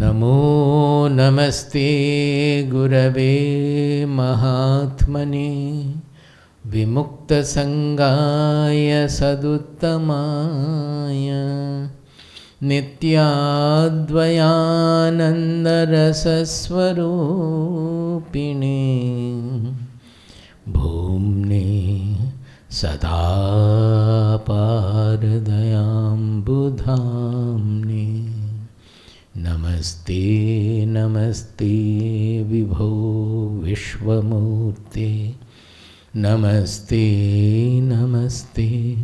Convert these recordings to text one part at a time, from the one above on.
Namo Namaste Gurave Mahatmane Vimukta Sangaya Saduttamaya Nityadvayananda Rasaswarupine Bhumne Sada Paradayam Budhamne Namaste Namaste Vibho Vishwamurte Namaste Namaste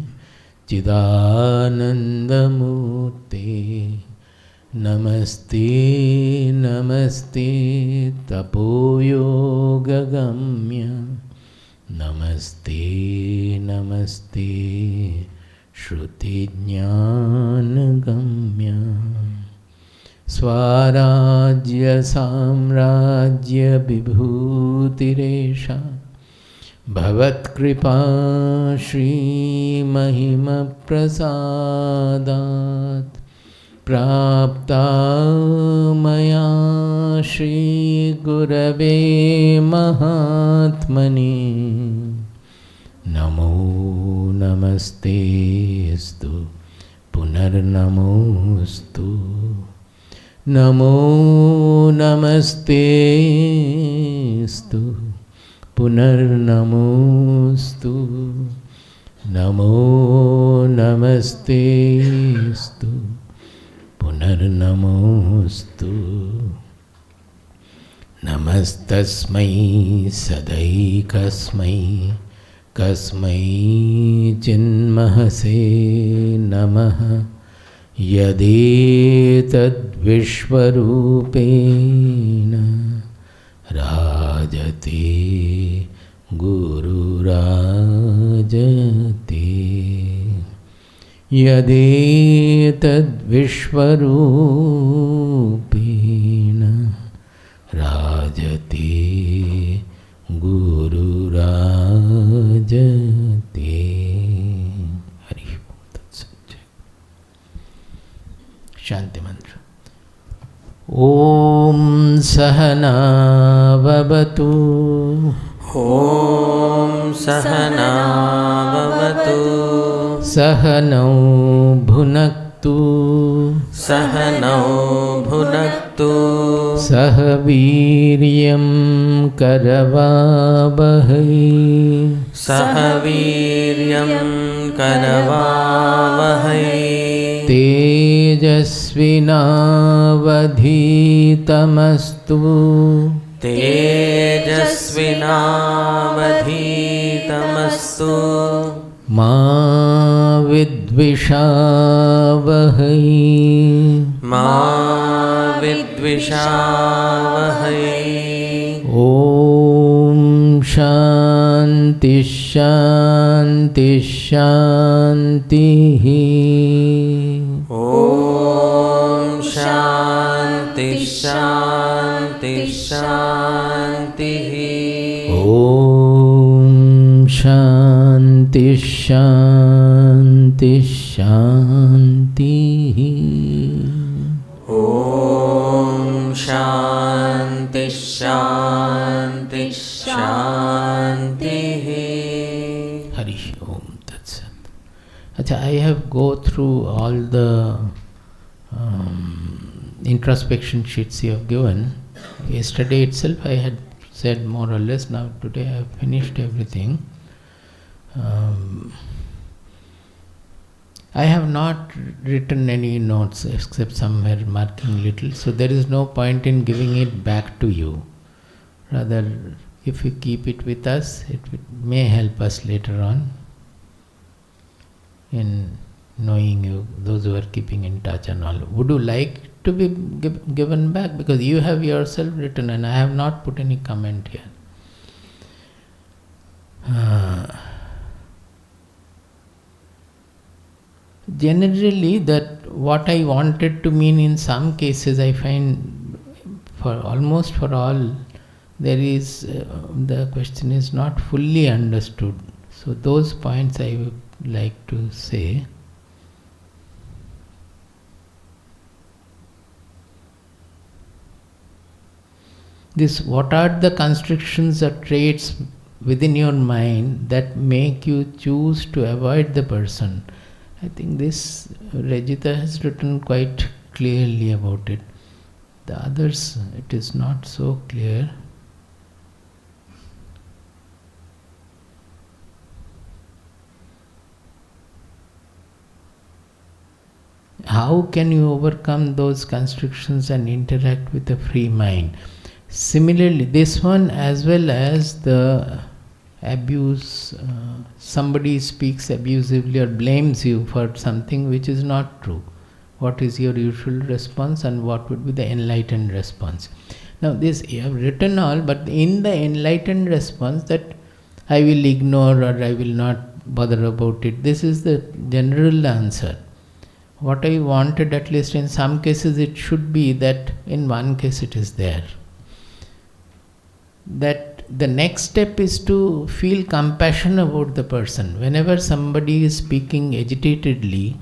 Chidanandamurte Namaste Namaste Tapoyogagamya Namaste Namaste Shrutijnanagamya Swarajya Samrajya Vibhutiresha Bhavat Kripa Shri Mahima Prasadat Prapta Maya Shri Gurave Mahatmane Namo Namaste Stu Punarnamostu Namo Namaste Stu Punarnamostu Namo Namaste Stu Punarnamostu Namastasmai Sadaikasmai Kasmai Chinmahase Namaha Yadetad Vishwarupena Rajate Guru Rajate Yadetad Vishwarupena Rajate Guru Rajate. Hari Shanti Mantra. Om Sahana Vavatu Om Sahana Vavatu Sahanau Bhunaktu Sahanau Bhunaktu Sahaviryam Karavavahai Sahaviryam Karavavahai Tejasvinavadhitamastu Tejasvinavadhitamastu Ma vidvishavahai Ma vidvishavahai Om Shanti Shanti Shanti Om Shanti Shanti Shanti Om Shanti Shanti Shanti Om Shanti Shanti Shanti. Hari Om Tat Sat. Acha, I have go through all the introspection sheets you have given. Yesterday itself I had said more or less. Now today I have finished everything. I have not written any notes except somewhere marking little, so there is no point in giving it back to you. Rather, if you keep it with us, it may help us later on in knowing you, those who are keeping in touch and all. Would you like to be given back? Because you have yourself written and I have not put any comment here. Generally, that what I wanted to mean in some cases, I find for almost for all, there is the question is not fully understood. So those points I would like to say. what are the constrictions or traits within your mind that make you choose to avoid the person? I think this Rajita has written quite clearly about it. The others, it is not so clear. How can you overcome those constrictions and interact with a free mind? Similarly, this one as well as the abuse, somebody speaks abusively or blames you for something which is not true. What is your usual response and what would be the enlightened response? Now this you have written all, but in the enlightened response that I will ignore or I will not bother about it. This is the general answer. What I wanted, at least in some cases it should be that in one case it is there. That the next step is to feel compassion about the person. Whenever somebody is speaking agitatedly,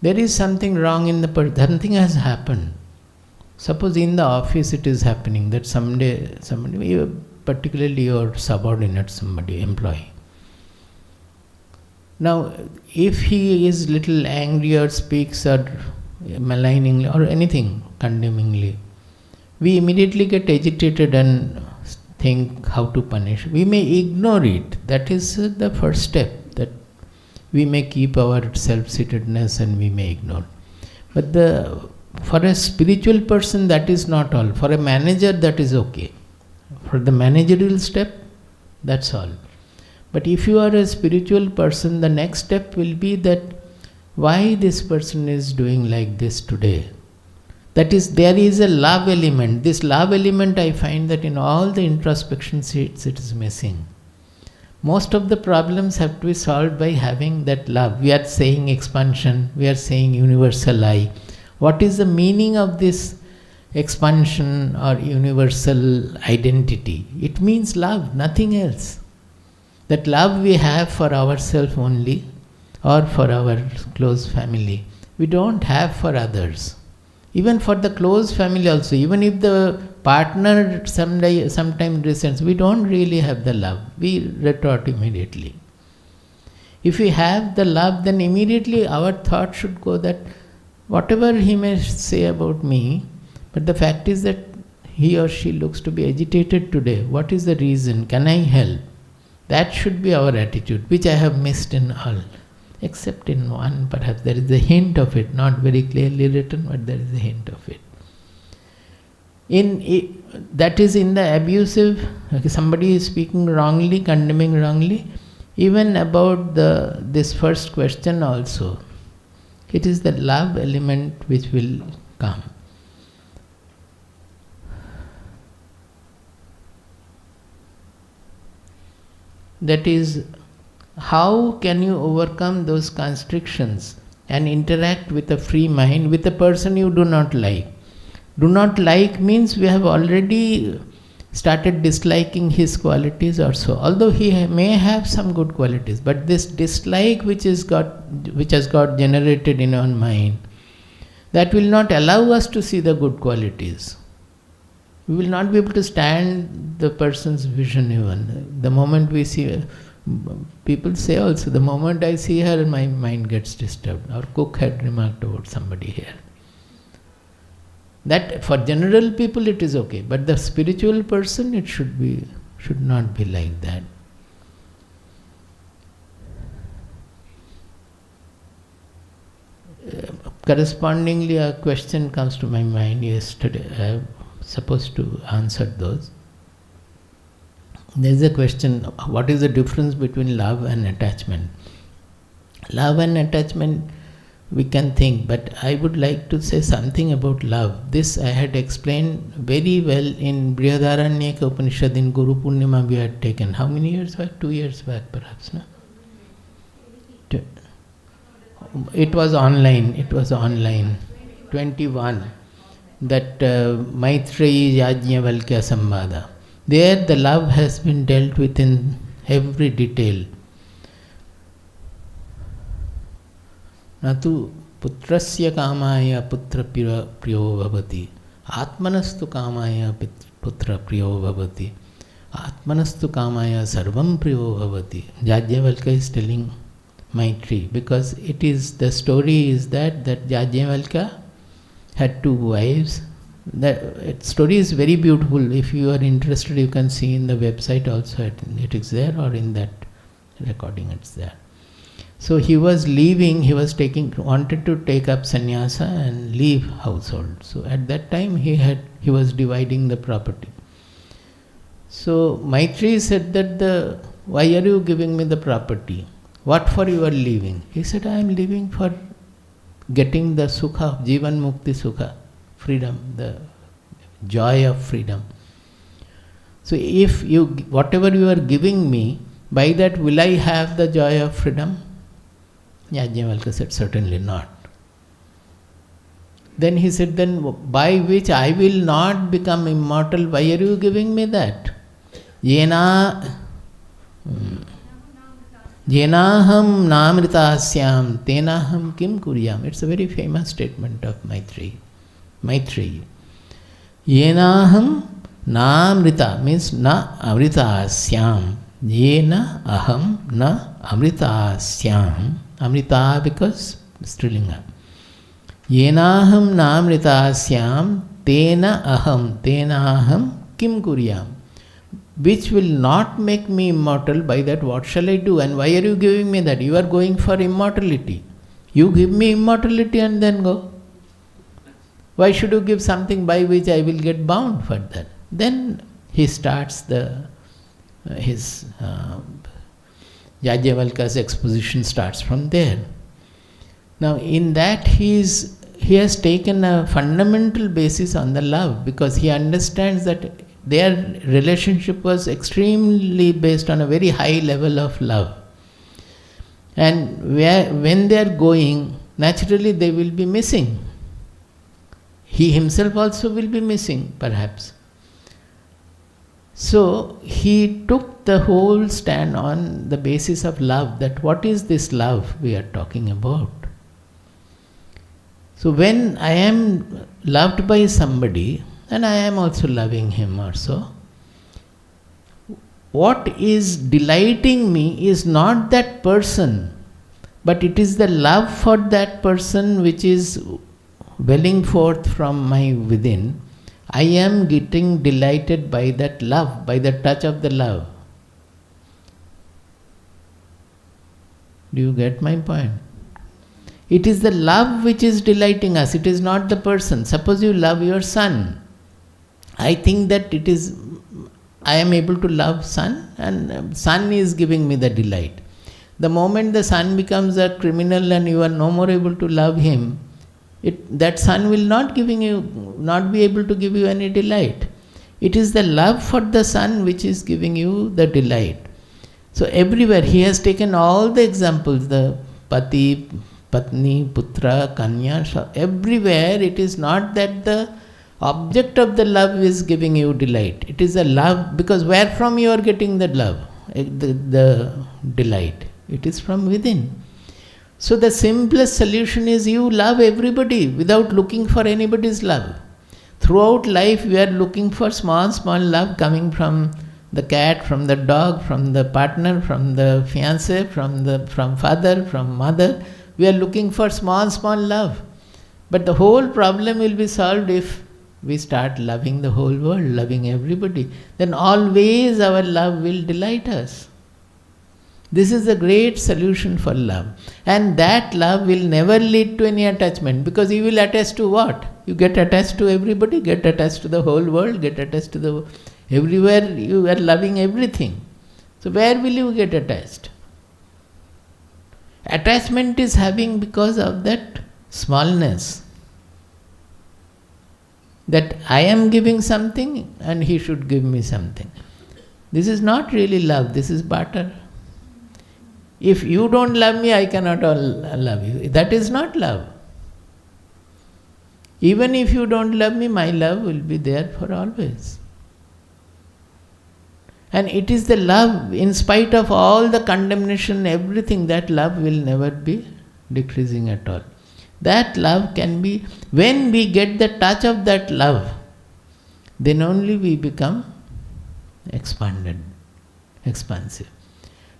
there is something wrong in the person. Something has happened. Suppose in the office it is happening that somebody, particularly your subordinate, somebody, employee. Now, if he is little angry or speaks or maligningly or anything condemningly, we immediately get agitated and think how to punish. We may ignore it. That is the first step, that we may keep our self-centeredness and we may ignore. But for a spiritual person that is not all. For a manager that is okay. For the managerial step, that's all. But if you are a spiritual person, the next step will be that why this person is doing like this today. That is, there is a love element. This love element, I find that in all the introspection seats it is missing. Most of the problems have to be solved by having that love. We are saying expansion, we are saying universal I. What is the meaning of this expansion or universal identity? It means love, nothing else. That love we have for ourselves only or for our close family. We don't have for others. Even for the close family also, even if the partner sometimes resents, we don't really have the love. We retort immediately. If we have the love, then immediately our thought should go that whatever he may say about me, but the fact is that he or she looks to be agitated today. What is the reason? Can I help? That should be our attitude, which I have missed in all. Except in one, perhaps there is a hint of it, not very clearly written, but there is a hint of it. That is in the abusive, somebody is speaking wrongly, condemning wrongly, even about this first question also. It is the love element which will come. That is, how can you overcome those constrictions and interact with a free mind with a person you do not like? Do not like means we have already started disliking his qualities or so. Although he may have some good qualities, but this dislike which has got generated in our mind, that will not allow us to see the good qualities. We will not be able to stand the person's vision even. The moment we see, people say also, the moment I see her, my mind gets disturbed. Our cook had remarked about somebody here. That for general people it is okay, but the spiritual person it should not be like that. Correspondingly, a question comes to my mind yesterday. Supposed to answer those. There is a question, what is the difference between love and attachment? Love and attachment we can think, but I would like to say something about love. This I had explained very well in Brihadaranyaka Upanishad in Guru Purnima we had taken. How many years back? 2 years back perhaps, no? It was online. 21. That Maitreyi Yajnavalkya Samvada. There the love has been dealt with in every detail. Natu putrasya kamaya putra priyo bhavati Atmanastu kamaya putra priyo bhavati. Atmanastu kamaya sarvam priyo bhavati. Yajnavalkya is telling Maitri, because it is, the story is that Yajnavalkya had 2 wives. That story is very beautiful. If you are interested, you can see in the website also. It is there, or in that recording it's there. So he was leaving, wanted to take up sannyasa and leave household. So at that time he was dividing the property. So Maitri said that why are you giving me the property? What for you are leaving? He said, I am leaving for getting the sukha, jivan mukti sukha, freedom, the joy of freedom. So if whatever you are giving me, by that will I have the joy of freedom? Yajnavalkya said, certainly not. Then he said, then by which I will not become immortal, why are you giving me that? Yenaham namritasyam tenaham kim kuryam. It's a very famous statement of Maitreyi. Yenaham namrita means na amritasyam. Yena aham na amritasyam. Amrita because Strilinga. Yenaham namritasyam tena aham kim kuryam. Which will not make me immortal, by that what shall I do? And why are you giving me that? You are going for immortality. You give me immortality and then go. Why should you give something by which I will get bound for that? Then he starts his Yajnavalkya's exposition starts from there. Now in that he has taken a fundamental basis on the love, because he understands that their relationship was extremely based on a very high level of love. And when they are going, naturally they will be missing. He himself also will be missing, perhaps. So he took the whole stand on the basis of love, that what is this love we are talking about? So when I am loved by somebody, and I am also loving him also, what is delighting me is not that person, but it is the love for that person which is welling forth from my within. I am getting delighted by that love, by the touch of the love. Do you get my point? It is the love which is delighting us, it is not the person. Suppose you love your son. I think that I am able to love son, and son is giving me the delight. The moment the son becomes a criminal and you are no more able to love him, that son will not be able to give you any delight. It is the love for the son which is giving you the delight. So everywhere he has taken all the examples, the pati, patni, putra, kanya, everywhere it is not that the object of the love is giving you delight. It is a love, because where from you are getting the love, the delight? It is from within. So the simplest solution is you love everybody without looking for anybody's love. Throughout life we are looking for small love coming from the cat, from the dog, from the partner, from the fiancé, from father, from mother. We are looking for small love. But the whole problem will be solved if we start loving the whole world, loving everybody. Then always our love will delight us. This is a great solution for love. And that love will never lead to any attachment, because you will attach to what? You get attached to everybody, get attached to the whole world, get attached to everywhere, you are loving everything. So where will you get attached? Attachment is having because of that smallness. That I am giving something and he should give me something. This is not really love, this is barter. If you don't love me, I cannot love you. That is not love. Even if you don't love me, my love will be there for always. And it is the love, in spite of all the condemnation, everything, that love will never be decreasing at all. That love can be, when we get the touch of that love, then only we become expanded, expansive.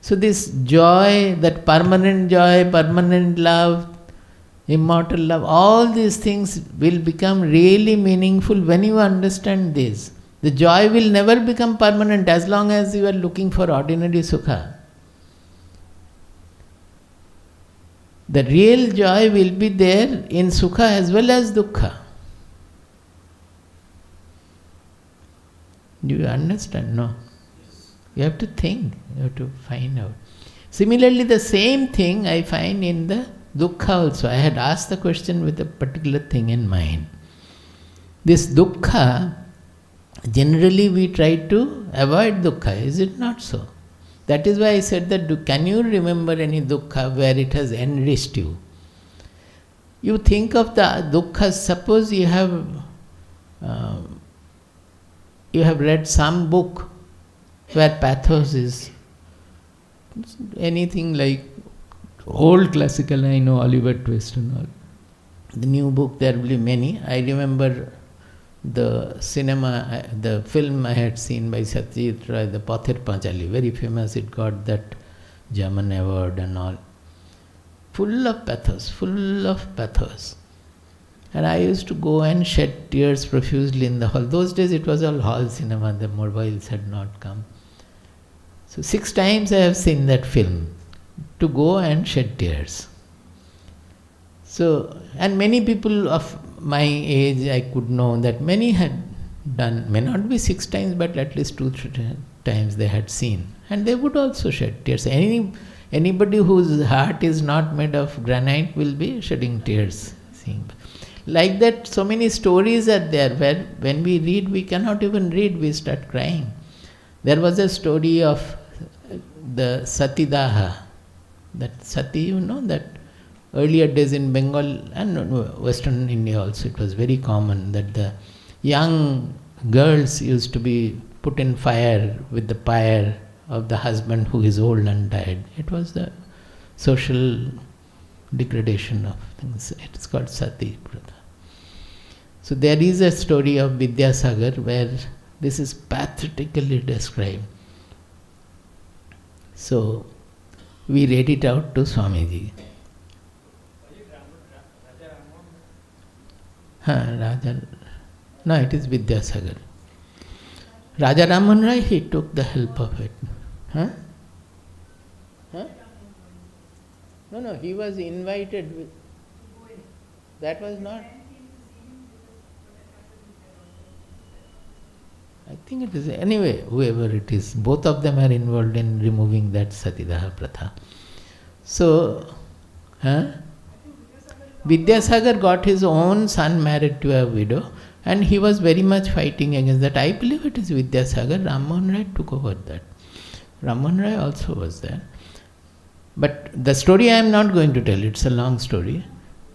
So this joy, that permanent joy, permanent love, immortal love, all these things will become really meaningful when you understand this. The joy will never become permanent as long as you are looking for ordinary sukha. The real joy will be there in sukha as well as dukkha. Do you understand? No. You have to think, you have to find out. Similarly, the same thing I find in the dukkha also. I had asked the question with a particular thing in mind. This dukkha, generally we try to avoid dukkha, is it not so? That is why I said that, can you remember any dukkha where it has enriched you? You think of the dukkha, suppose you have read some book where pathos is anything like old classical, I know Oliver Twist and all. The new book, there will be many. I remember the cinema, the film I had seen by Satyajit Ray, the Pathir Panchali, very famous, it got that German award and all. Full of pathos, full of pathos. And I used to go and shed tears profusely in the hall. Those days it was all hall cinema, the mobiles had not come. So 6 times I have seen that film, to go and shed tears. So, and many people of my age, I could know that many had done, may not be 6 times, but at least 2-3 times they had seen. And they would also shed tears. Anybody whose heart is not made of granite will be shedding tears. Seeing. Like that, so many stories are there where when we read, we cannot even read, we start crying. There was a story of the Satidaha. That Sati, you know, that earlier days in Bengal and Western India also, it was very common that the young girls used to be put in fire with the pyre of the husband who is old and tired. It was the social degradation of things. It is called Sati Pratha. So there is a story of Vidyasagar where this is pathetically described. So we read it out to Swamiji. No, it is Vidyasagar. Raja Raman Rai, he took the help of it. No, he was invited. That was not. I think it is, anyway, whoever it is, both of them are involved in removing that Satidaha Pratha. So, Vidyasagar got his own son married to a widow, and he was very much fighting against that. I believe it is Vidyasagar. Rammohan Rai took over that. Rammohan Rai also was there. But the story I am not going to tell, it's a long story.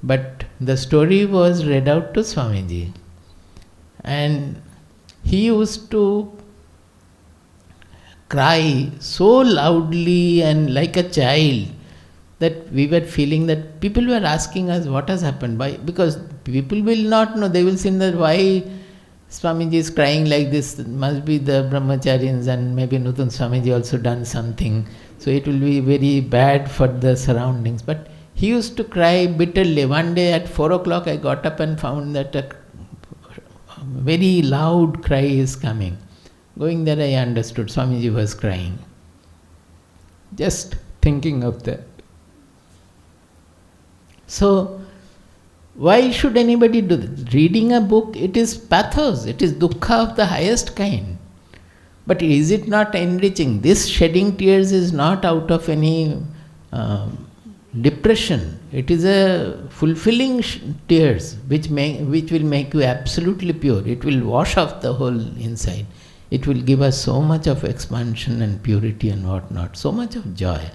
But the story was read out to Swamiji. And he used to cry so loudly and like a child that we were feeling that people were asking us what has happened. Why? Because people will not know, they will say that why Swamiji is crying like this, must be the brahmacharyans and maybe Nutan Swamiji also done something. So it will be very bad for the surroundings. But he used to cry bitterly. One day at 4 o'clock I got up and found that a very loud cry is coming. Going there I understood Swamiji was crying. Just thinking of that. So, why should anybody do this? Reading a book, it is pathos, it is dukkha of the highest kind. But is it not enriching? This shedding tears is not out of any depression. It is a fulfilling tears which will make you absolutely pure. It will wash off the whole inside. It will give us so much of expansion and purity and whatnot, so much of joy.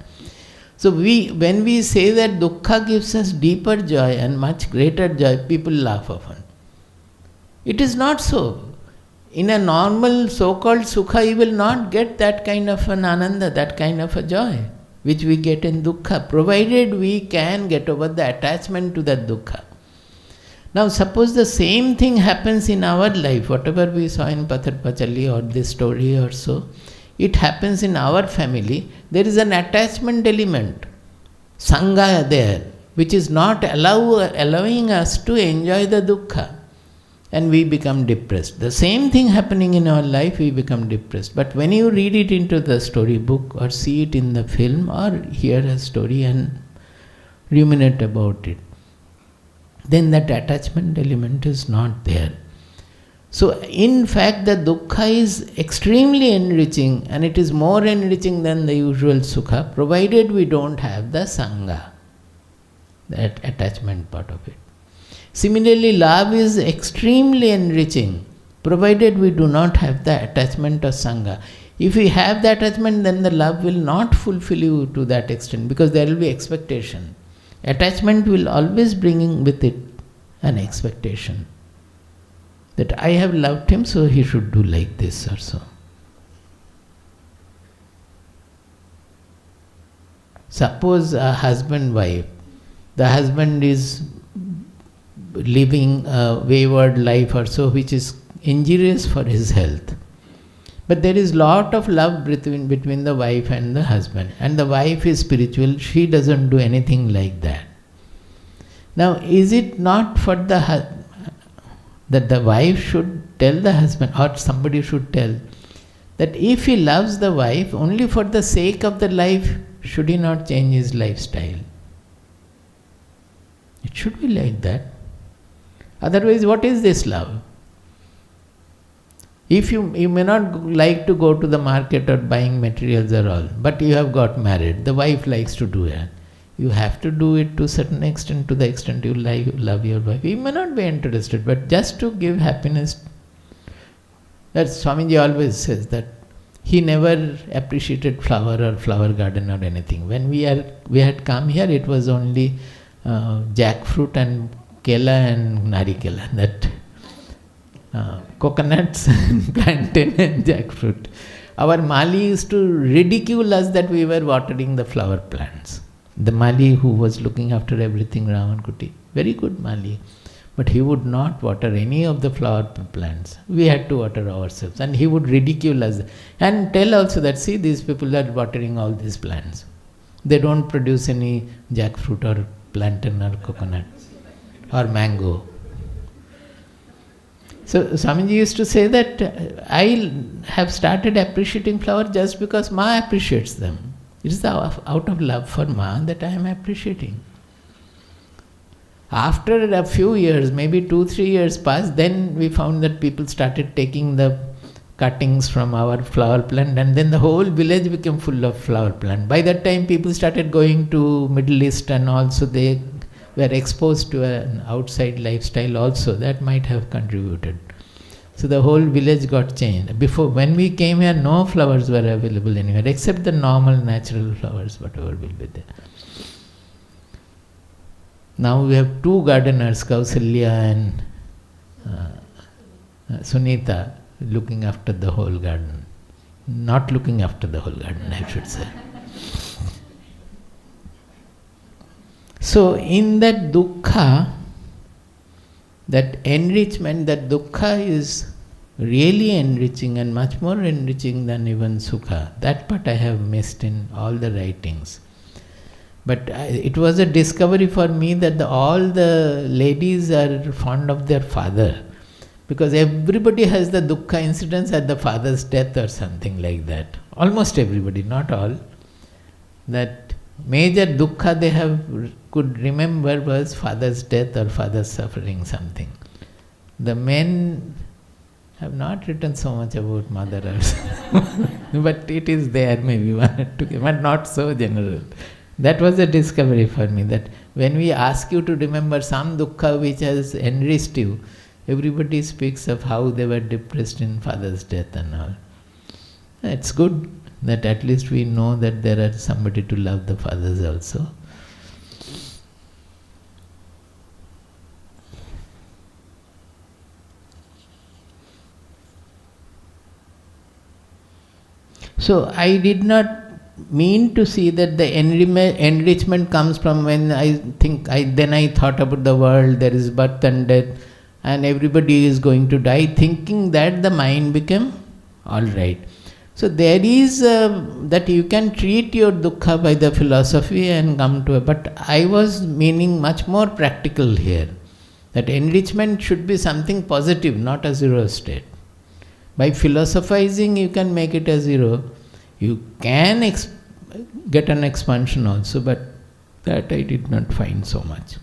So when we say that dukkha gives us deeper joy and much greater joy, people laugh often. It is not so. In a normal so-called sukha, you will not get that kind of an ananda, that kind of a joy. which we get in dukkha, provided we can get over the attachment to that dukkha. Now suppose the same thing happens in our life, whatever we saw in Pathar Pachali or this story or so, it happens in our family, there is an attachment element, sangha there, which is not allowing us to enjoy the dukkha, and we become depressed. The same thing happening in our life, we become depressed. But when you read it into the storybook or see it in the film or hear a story and ruminate about it, then that attachment element is not there. So in fact the dukkha is extremely enriching, and it is more enriching than the usual sukha, provided we don't have the sangha, that attachment part of it. Similarly, love is extremely enriching, provided we do not have the attachment or sangha. If we have the attachment, then the love will not fulfill you to that extent, because there will be expectation. Attachment will always bring with it an expectation that I have loved him, so he should do like this or so. Suppose a husband-wife, the husband is living a wayward life or so, which is injurious for his health. But there is lot of love between the wife and the husband, and the wife is spiritual, she doesn't do anything like that. Now, is it not for that the wife should tell the husband, or somebody should tell, that if he loves the wife only for the sake of the life, should he not change his lifestyle? It should be like that. Otherwise, what is this love? If you may not like to go to the market or buying materials or all, but you have got married, the wife likes to do it. You have to do it to a certain extent, to the extent you love your wife. You may not be interested, but just to give happiness. That Swamiji always says that he never appreciated flower or flower garden or anything. When we had come here, it was only jackfruit and kela and narikela, that coconuts, plantain and jackfruit. Our Mali used to ridicule us that we were watering the flower plants. The Mali who was looking after everything, Ramankuti, very good Mali, but he would not water any of the flower plants. We had to water ourselves, and he would ridicule us and tell also that, see, these people are watering all these plants. They don't produce any jackfruit or plantain or coconut or mango. So Swamiji used to say that I have started appreciating flowers just because Ma appreciates them. It is out of love for Ma that I am appreciating. After a few years, maybe 2-3 years passed, then we found that people started taking the cuttings from our flower plant, and then the whole village became full of flower plant. By that time, people started going to Middle East, and also they were exposed to an outside lifestyle also. That might have contributed. So the whole village got changed. Before, when we came here, no flowers were available anywhere except the normal natural flowers, whatever will be there. Now we have 2 gardeners, Kausalya and Sunita, looking after the whole garden. Not looking after the whole garden, I should say. So in that dukkha, that enrichment, that dukkha is really enriching and much more enriching than even sukha. That part I have missed in all the writings. But it was a discovery for me that all the ladies are fond of their father, because everybody has the dukkha incidents at the father's death or something like that. Almost everybody, not all. That major dukkha they could remember was father's death or father's suffering, something. The men have not written so much about mother or something. But it is there, maybe one or two, but not so general. That was a discovery for me, that when we ask you to remember some dukkha which has enriched you, everybody speaks of how they were depressed in father's death and all. It's good that at least we know that there are somebody to love the fathers also. So I did not mean to see that the enrichment comes from when I thought about the world, there is birth and death, and everybody is going to die, thinking that the mind became alright. So there is that you can treat your dukkha by the philosophy and come to but I was meaning much more practical here. That enrichment should be something positive, not a zero state. By philosophizing you can make it a zero. You can get an expansion also, but that I did not find so much.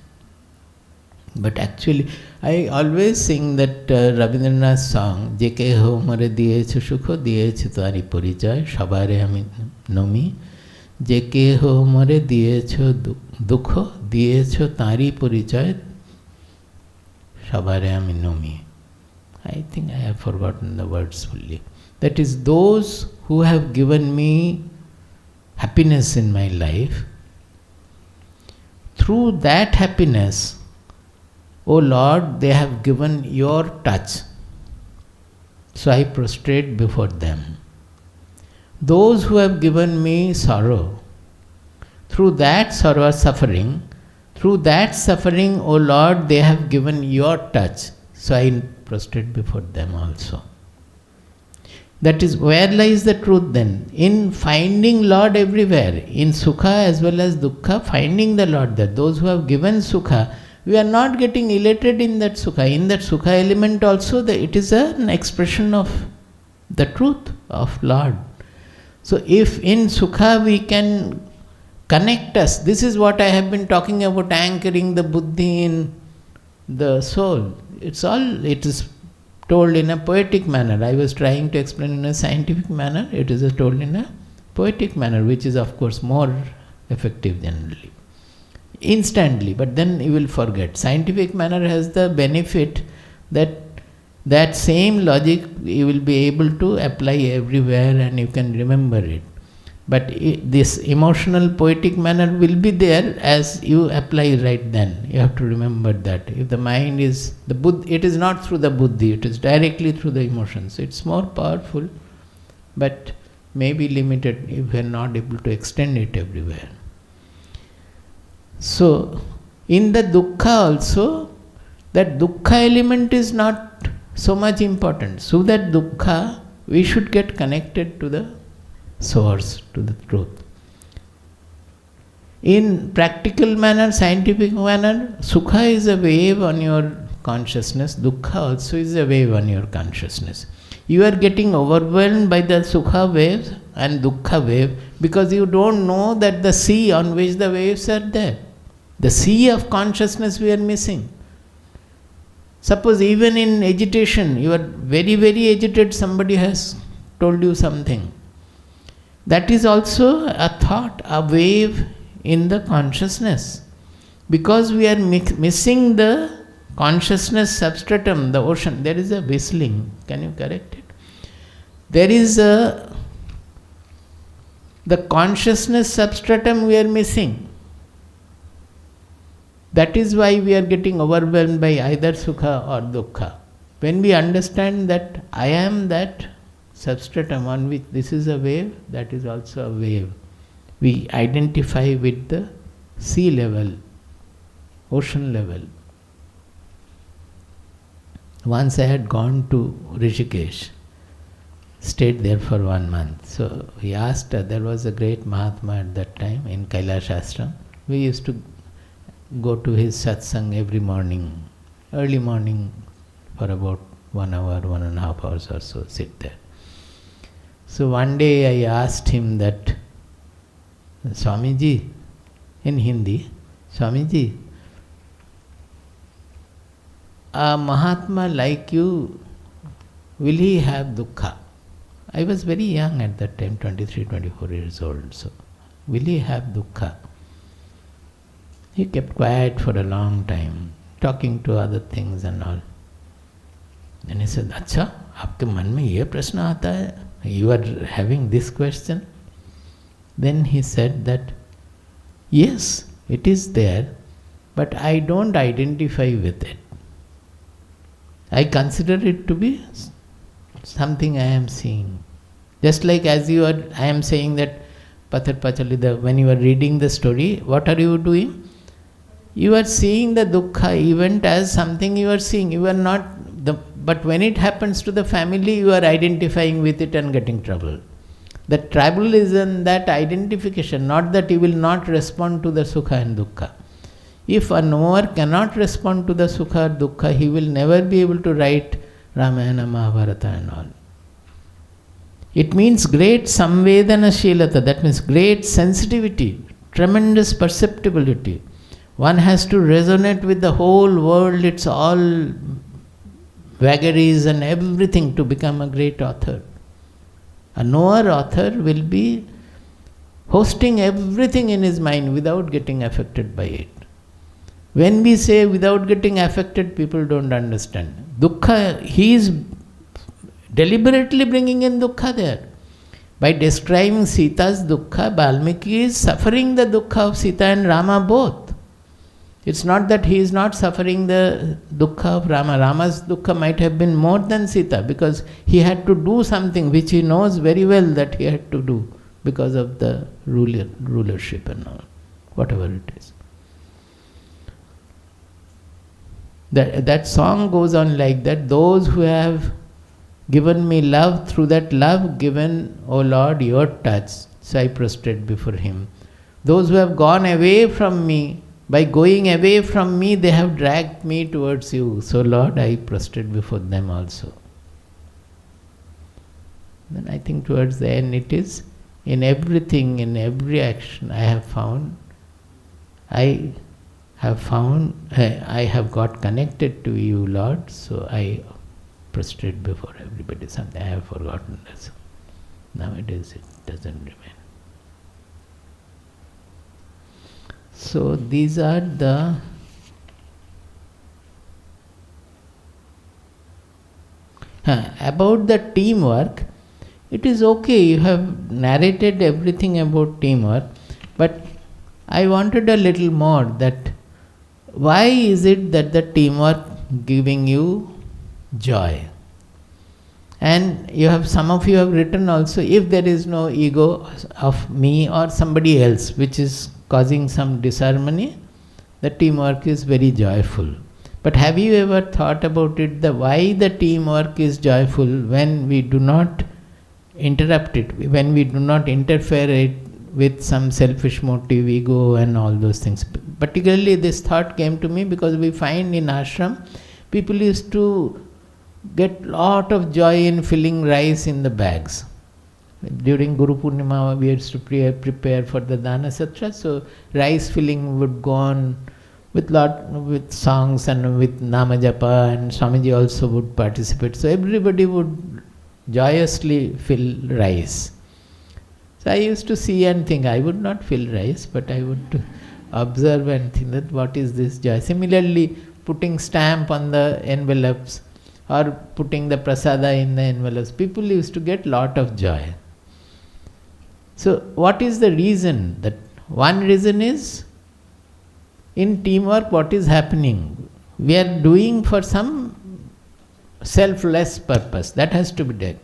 But actually, I always sing that Rabindranath song, Jeke ho more diyechu shukho, diyechu tari porijoy, shabare ami nomi, Jeke ho more diyechu dukho, diyechu tari porijoy, shabare ami nomi. I think I have forgotten the words fully. That is, those who have given me happiness in my life, through that happiness, O Lord, they have given your touch. So I prostrate before them. Those who have given me sorrow, through that sorrow or suffering, through that suffering, O Lord, they have given your touch. So I prostrate before them also. That is, where lies the truth then? In finding Lord everywhere, in Sukha as well as Dukkha, finding the Lord there. Those who have given Sukha, we are not getting elated in that Sukha. In that Sukha element also, it is an expression of the truth of Lord. So if in Sukha we can connect us, this is what I have been talking about, anchoring the buddhi in the soul. It is told in a poetic manner. I was trying to explain in a scientific manner. It is told in a poetic manner, which is of course more effective generally. Instantly, but then you will forget. Scientific manner has the benefit that same logic you will be able to apply everywhere and you can remember it. But this emotional poetic manner will be there as you apply right then. You have to remember that. If the mind is, it is not through the buddhi, it is directly through the emotions. It's more powerful, but maybe limited if we are not able to extend it everywhere. So, in the dukkha also, that dukkha element is not so much important. So that dukkha, we should get connected to the source, to the truth. In practical manner, scientific manner, sukha is a wave on your consciousness, dukkha also is a wave on your consciousness. You are getting overwhelmed by the sukha waves and dukkha wave because you don't know that the sea on which the waves are there. The sea of consciousness we are missing. Suppose even in agitation, you are very, very agitated, somebody has told you something. That is also a thought, a wave in the consciousness. Because we are missing the consciousness substratum, the ocean, there is a whistling. Can you correct it? There is the consciousness substratum we are missing. That is why we are getting overwhelmed by either sukha or dukkha. When we understand that I am that substratum on which this is a wave, that is also a wave. We identify with the sea level, ocean level. Once I had gone to Rishikesh, stayed there for 1 month. So he asked, there was a great Mahatma at that time in Kailash Ashram. We used to go to his satsang every morning, early morning for about 1 hour, 1.5 hours or so, sit there. So one day I asked him that, Swamiji, in Hindi, Swamiji, a Mahatma like you, will he have dukkha? I was very young at that time, 23, 24 years old. So, will he have dukkha? He kept quiet for a long time, talking to other things and all. Then he said, Acha, aapke man mein ye prashna aata hai? You are having this question? Then he said that, yes, it is there, but I don't identify with it. I consider it to be something I am seeing. Just like as I am saying that Pathar Pachalida, when you are reading the story, what are you doing? You are seeing the dukkha event as something you are seeing. You are not but when it happens to the family, you are identifying with it and getting trouble. The trouble is in that identification, not that you will not respond to the sukha and dukkha. If a knower cannot respond to the sukha or dukkha, he will never be able to write Ramayana, Mahabharata and all. It means great samvedanashilata, that means great sensitivity, tremendous perceptibility. One has to resonate with the whole world, its all vagaries and everything to become a great author. A knower author will be hosting everything in his mind without getting affected by it. When we say without getting affected, people don't understand. Dukkha, he is deliberately bringing in dukkha there. By describing Sita's dukkha, Valmiki is suffering the dukkha of Sita and Rama both. It's not that he is not suffering the dukkha of Rama. Rama's dukkha might have been more than Sita, because he had to do something which he knows very well that he had to do because of the rulership and all, whatever it is. That song goes on like that. Those who have given me love, through that love given, O Lord, your touch, so I prostrate before him. Those who have gone away from me, by going away from me, they have dragged me towards you. So Lord, I prostrate before them also. Then I think towards the end it is, in everything, in every action I have got connected to you, Lord, so I prostrate before everybody. Something I have forgotten. Nowadays it doesn't remain. So these are the about the teamwork. It is okay, you have narrated everything about teamwork, but I wanted a little more, that why is it that the teamwork giving you joy? And some of you have written also, if there is no ego of me or somebody else which is causing some disharmony, the teamwork is very joyful. But have you ever thought about it, why the teamwork is joyful when we do not interrupt it, when we do not interfere it with some selfish motive, ego and all those things? Particularly this thought came to me because we find in ashram, people used to get lot of joy in filling rice in the bags. During Guru Purnima, we used to prepare for the Dana Satra, so rice filling would go on with songs and with Nama Japa, and Swamiji also would participate. So everybody would joyously fill rice. So I used to see and think, I would not fill rice, but I would observe and think that what is this joy. Similarly, putting stamp on the envelopes or putting the prasada in the envelopes, people used to get lot of joy. So what is the reason? That one reason is, in teamwork what is happening? We are doing for some selfless purpose, that has to be done.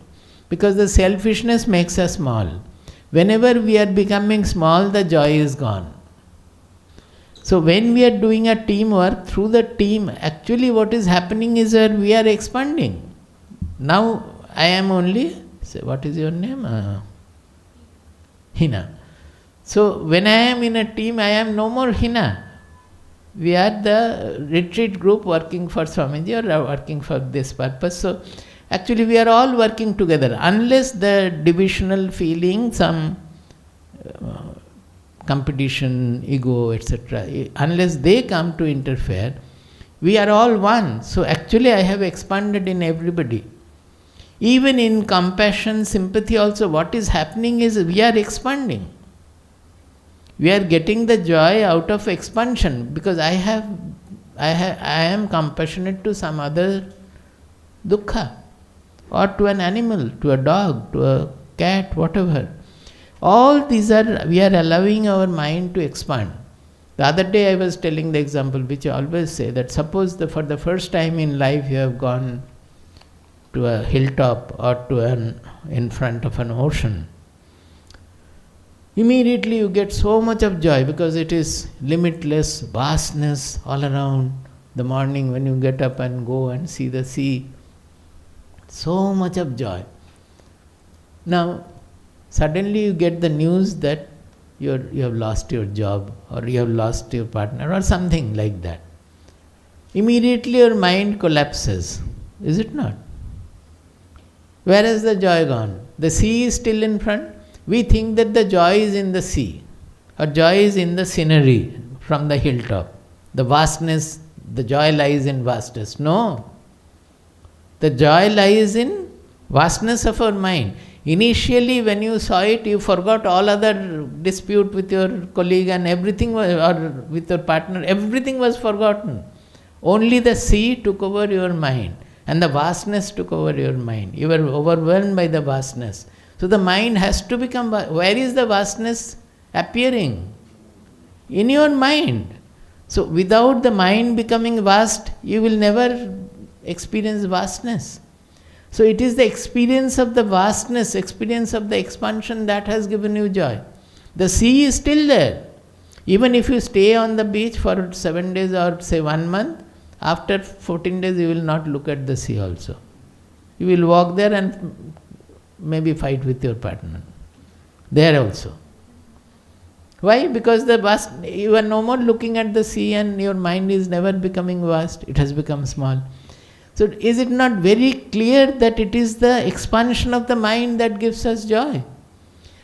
Because the selfishness makes us small. Whenever we are becoming small, the joy is gone. So when we are doing a teamwork, through the team, actually what is happening is that we are expanding. Now I am only, say, what is your name? Hina. So when I am in a team, I am no more Hina. We are the retreat group working for Swamiji or working for this purpose. So actually we are all working together. Unless the divisional feeling, some competition, ego, etc., unless they come to interfere, we are all one. So actually I have expanded in everybody. Even in compassion, sympathy also, what is happening is we are expanding. We are getting the joy out of expansion, because I am compassionate to some other dukkha, or to an animal, to a dog, to a cat, whatever. All these are, we are allowing our mind to expand. The other day I was telling the example which I always say, that suppose for the first time in life you have gone to a hilltop or in front of an ocean. immediately you get so much of joy because it is limitless vastness all around. The morning when you get up and go and see the sea, so much of joy. Now, suddenly you get the news that you have lost your job, or you have lost your partner, or something like that. Immediately your mind collapses, is it not? Where has the joy gone? The sea is still in front. We think that the joy is in the sea, or joy is in the scenery from the hilltop. The vastness, the joy lies in vastness. No. The joy lies in vastness of our mind. Initially, when you saw it, you forgot all other dispute with your colleague and everything was, or with your partner, everything was forgotten. Only the sea took over your mind, and the vastness took over your mind. You were overwhelmed by the vastness. So the mind has to become, where is the vastness appearing? In your mind. So without the mind becoming vast, you will never experience vastness. So it is the experience of the vastness, experience of the expansion that has given you joy. The sea is still there. Even if you stay on the beach for 7 days or say 1 month, after 14 days you will not look at the sea also. You will walk there and maybe fight with your partner. There also. Why? Because the vast, you are no more looking at the sea and your mind is never becoming vast, it has become small. So is it not very clear that it is the expansion of the mind that gives us joy?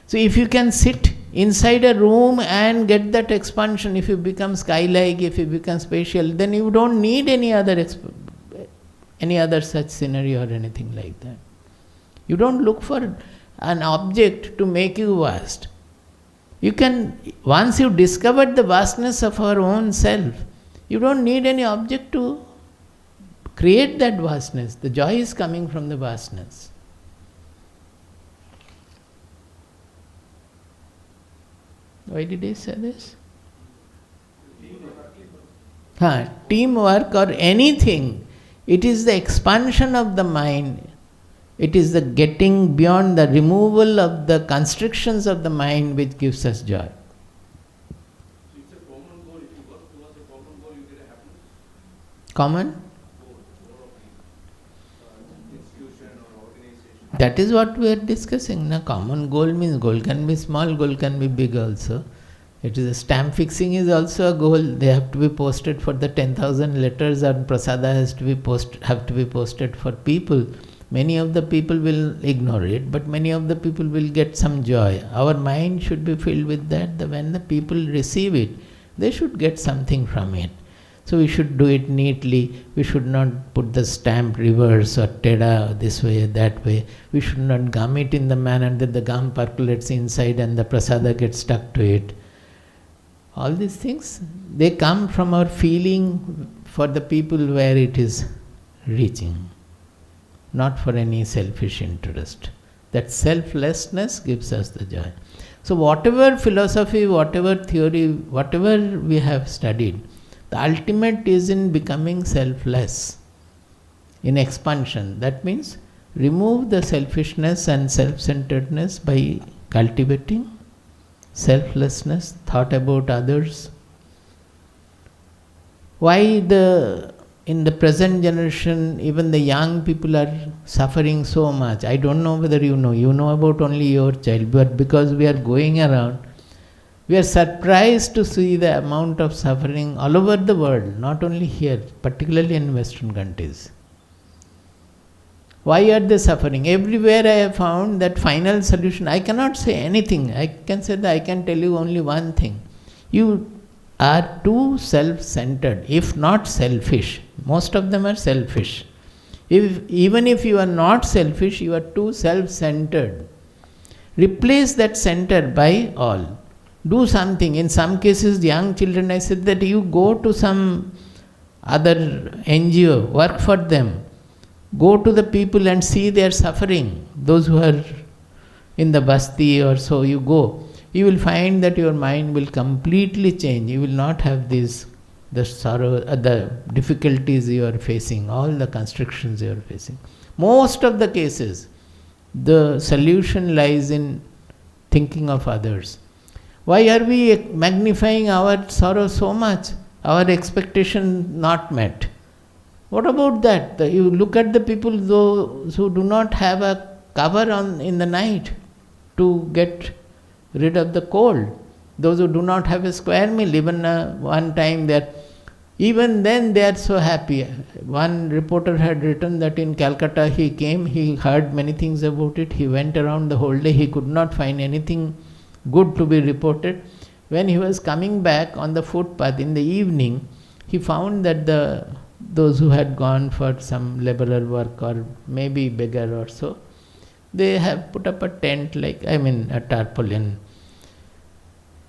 So if you can sit inside a room and get that expansion, if you become sky-like, if you become spatial, then you don't need any other such scenery or anything like that. You don't look for an object to make you vast. You can, once you discovered the vastness of our own self, you don't need any object to create that vastness. The joy is coming from the vastness. Why did he say this? Teamwork or anything, it is the expansion of the mind. It is the getting beyond, the removal of the constrictions of the mind which gives us joy. So it's a common goal. If you work towards a common goal, you get a happiness. Common? Goal of institution or organization. That is what we are discussing. Now, common goal means goal can be small, goal can be big also. It is a stamp fixing is also a goal. They have to be posted for the 10,000 letters, and prasada have to be posted for people. Many of the people will ignore it, but many of the people will get some joy. Our mind should be filled with that. When the people receive it, they should get something from it. So we should do it neatly. We should not put the stamp reverse or teda this way, that way. We should not gum it in the manner that the gum percolates inside and the prasada gets stuck to it. All these things, they come from our feeling for the people where it is reaching, not for any selfish interest. That selflessness gives us the joy. So whatever philosophy, whatever theory, whatever we have studied, the ultimate is in becoming selfless, in expansion. That means remove the selfishness and self-centeredness by cultivating selflessness, thought about others. Why in the present generation, even the young people are suffering so much? I don't know whether you know about only your child, but because we are going around, we are surprised to see the amount of suffering all over the world, not only here, particularly in Western countries. Why are they suffering? Everywhere I have found that final solution. I cannot say anything. I can say that I can tell you only one thing. You are too self-centered, if not selfish. Most of them are selfish. Even if you are not selfish, you are too self-centered. Replace that center by all. Do something. In some cases, young children, I said that you go to some other NGO, work for them. Go to the people and see their suffering. Those who are in the basti or so, you go. You will find that your mind will completely change. You will not have the sorrow, the difficulties you are facing, all the constrictions you are facing. Most of the cases, the solution lies in thinking of others. Why are we magnifying our sorrow so much? Our expectation not met. What about that? You look at the people those who do not have a cover on in the night to get rid of the cold. Those who do not have a square meal, even one time even then they are so happy. One reporter had written that in Calcutta he came, he heard many things about it, he went around the whole day, he could not find anything good to be reported. When he was coming back on the footpath in the evening, he found that those who had gone for some laborer work or maybe beggar or so, they have put up a tent a tarpaulin.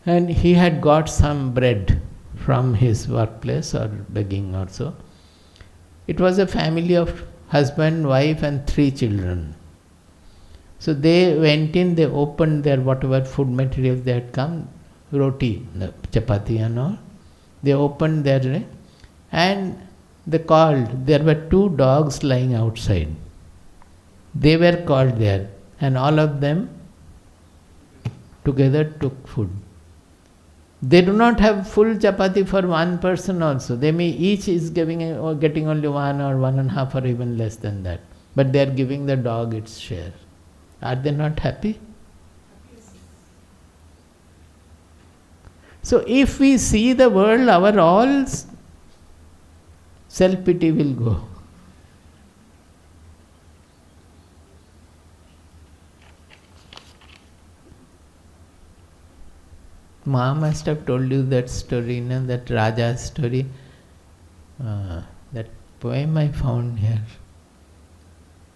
And he had got some bread from his workplace or begging or so. It was a family of husband, wife and 3 children. So they went in, they opened their whatever food materials they had come, roti, chapati and all. They opened their, and they called. There were 2 dogs lying outside. They were called there, and all of them together took food. They do not have full chapati for one person also. They may each is getting only 1 or 1.5 or even less than that. But they are giving the dog its share. Are they not happy? So if we see the world, our all self-pity will go. Ma must have told you that story, that Raja's story. That poem I found here.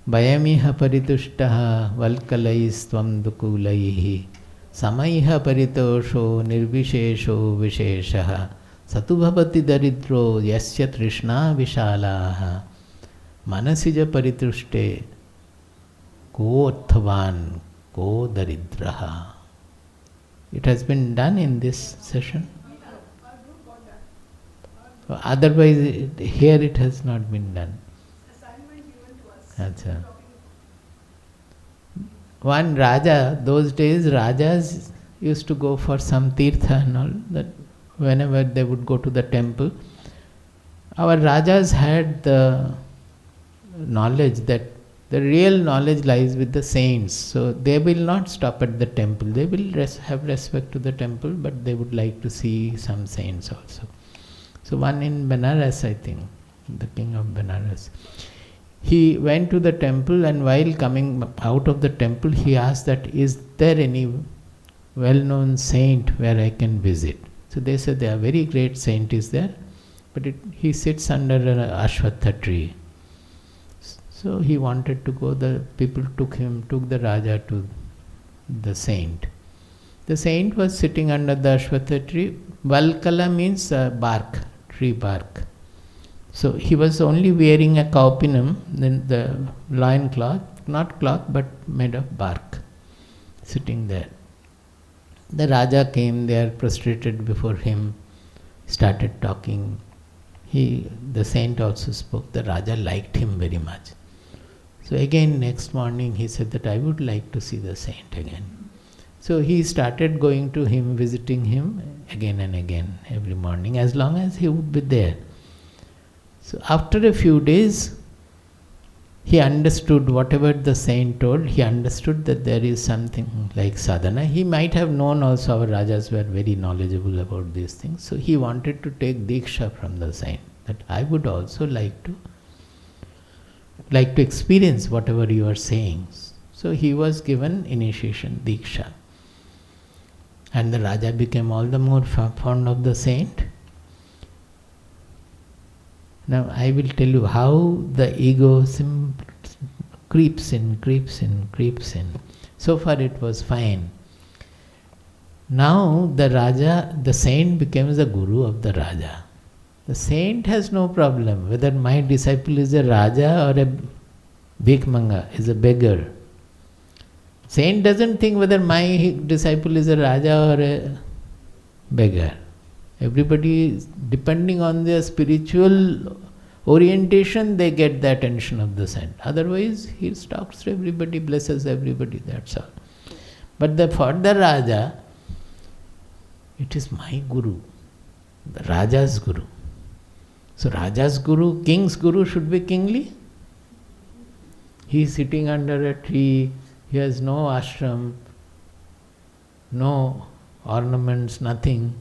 Bayamiha paritushtaha valkalaistvam dukulaihi samaiha paritosho nirvisesho visheshaha satubhavati daridro yasya trishna vishalaha manasija paritushte ko utthavan ko daridraha. It has been done in this session. Otherwise, here it has not been done. Achha. One Raja, those days Rajas used to go for some Tirtha and all, that whenever they would go to the temple. Our Rajas had the knowledge that the real knowledge lies with the saints. So they will not stop at the temple. They will have respect to the temple, but they would like to see some saints also. So one in Benares, I think, the king of Benares, he went to the temple, and while coming out of the temple, he asked that, is there any well-known saint where I can visit? So they said, there are very great saint is there, but he sits under an ashwatha tree. So he wanted to go, the people took the Raja to the saint. The saint was sitting under the ashwatha tree. Valkala means bark, tree bark. So he was only wearing a kaupinam, then the loin cloth, not cloth but made of bark, sitting there. The Raja came there, prostrated before him, started talking. The saint also spoke. The Raja liked him very much. So again next morning he said that I would like to see the saint again. So he started going to him, visiting him again and again every morning, as long as he would be there. So after a few days, he understood whatever the saint told. He understood that there is something like sadhana. He might have known also, our Rajas were very knowledgeable about these things. So he wanted to take diksha from the saint, that I would also like to experience whatever you are saying. So he was given initiation, diksha. And the Raja became all the more fond of the saint. Now I will tell you how the ego creeps in. So far it was fine. Now the saint becomes the guru of the Raja. The saint has no problem whether my disciple is a Raja or a bhikmanga, is a beggar. Saint doesn't think whether my disciple is a Raja or a beggar. Everybody, depending on their spiritual orientation, they get the attention of the saint. Otherwise, he talks to everybody, blesses everybody, that's all. But for the Raja, It is my Guru, the Raja's Guru. So Raja's Guru, king's Guru should be kingly. He is sitting under a tree, he has no ashram, no ornaments, nothing.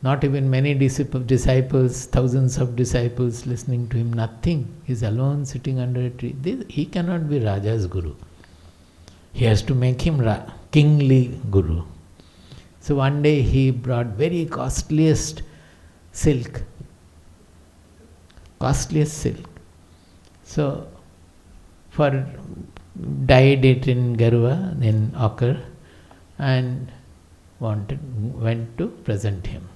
Not even many disciples, thousands of disciples listening to him, nothing. He is alone sitting under a tree. He cannot be Raja's Guru. He has to make him kingly Guru. So one day he brought very costliest silk. So dyed it in Garua, in ochre, and went to present him.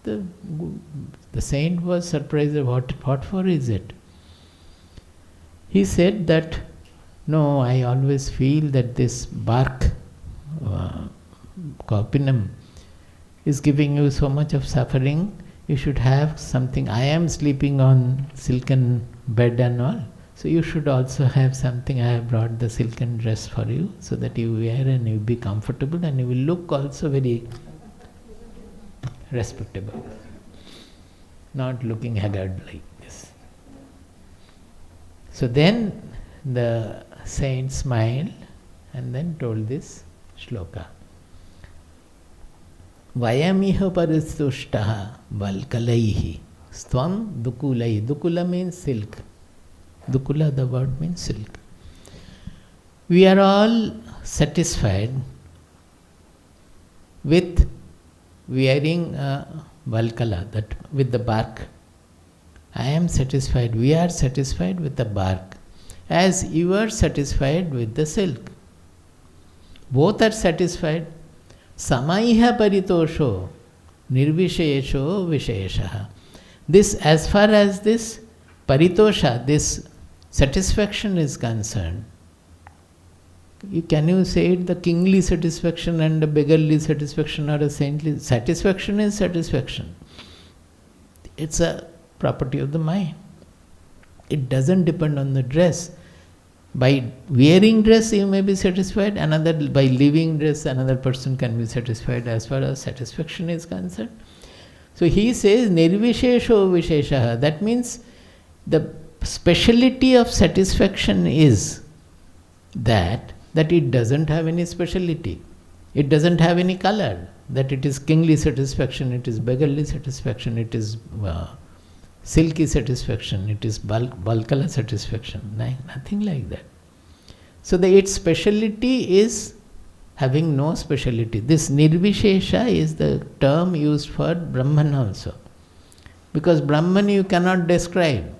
The saint was surprised. What for is it? He said that, no, I always feel that this bark, copinum, is giving you so much of suffering. You should have something. I am sleeping on silken bed and all. So you should also have something. I have brought the silken dress for you, so that you wear and you be comfortable and you will look also very respectable. Not looking haggard like this. So then the saint smiled and then told this shloka. Vayamiha paristushtaha valkalaihi stvam dukulai. Dukula means silk. Dukula, the word means silk. We are all satisfied with wearing a valkala, that with the bark. I am satisfied, we are satisfied with the bark, as you are satisfied with the silk. Both are satisfied. Samaiha paritosho nirvishesho visheshaha. This, as far as this paritosha, this satisfaction is concerned, can you say it, the kingly satisfaction and the beggarly satisfaction or a saintly satisfaction is satisfaction. It's a property of the mind. It doesn't depend on the dress. By wearing dress you may be satisfied, by leaving dress another person can be satisfied as far as satisfaction is concerned. So he says nirvishesho visheshaha. That means the speciality of satisfaction is that it doesn't have any speciality. It doesn't have any color. That it is kingly satisfaction, it is beggarly satisfaction, it is silky satisfaction, it is balkala satisfaction. Nothing like that. So its speciality is having no speciality. This nirvishesha is the term used for Brahman also. Because Brahman you cannot describe.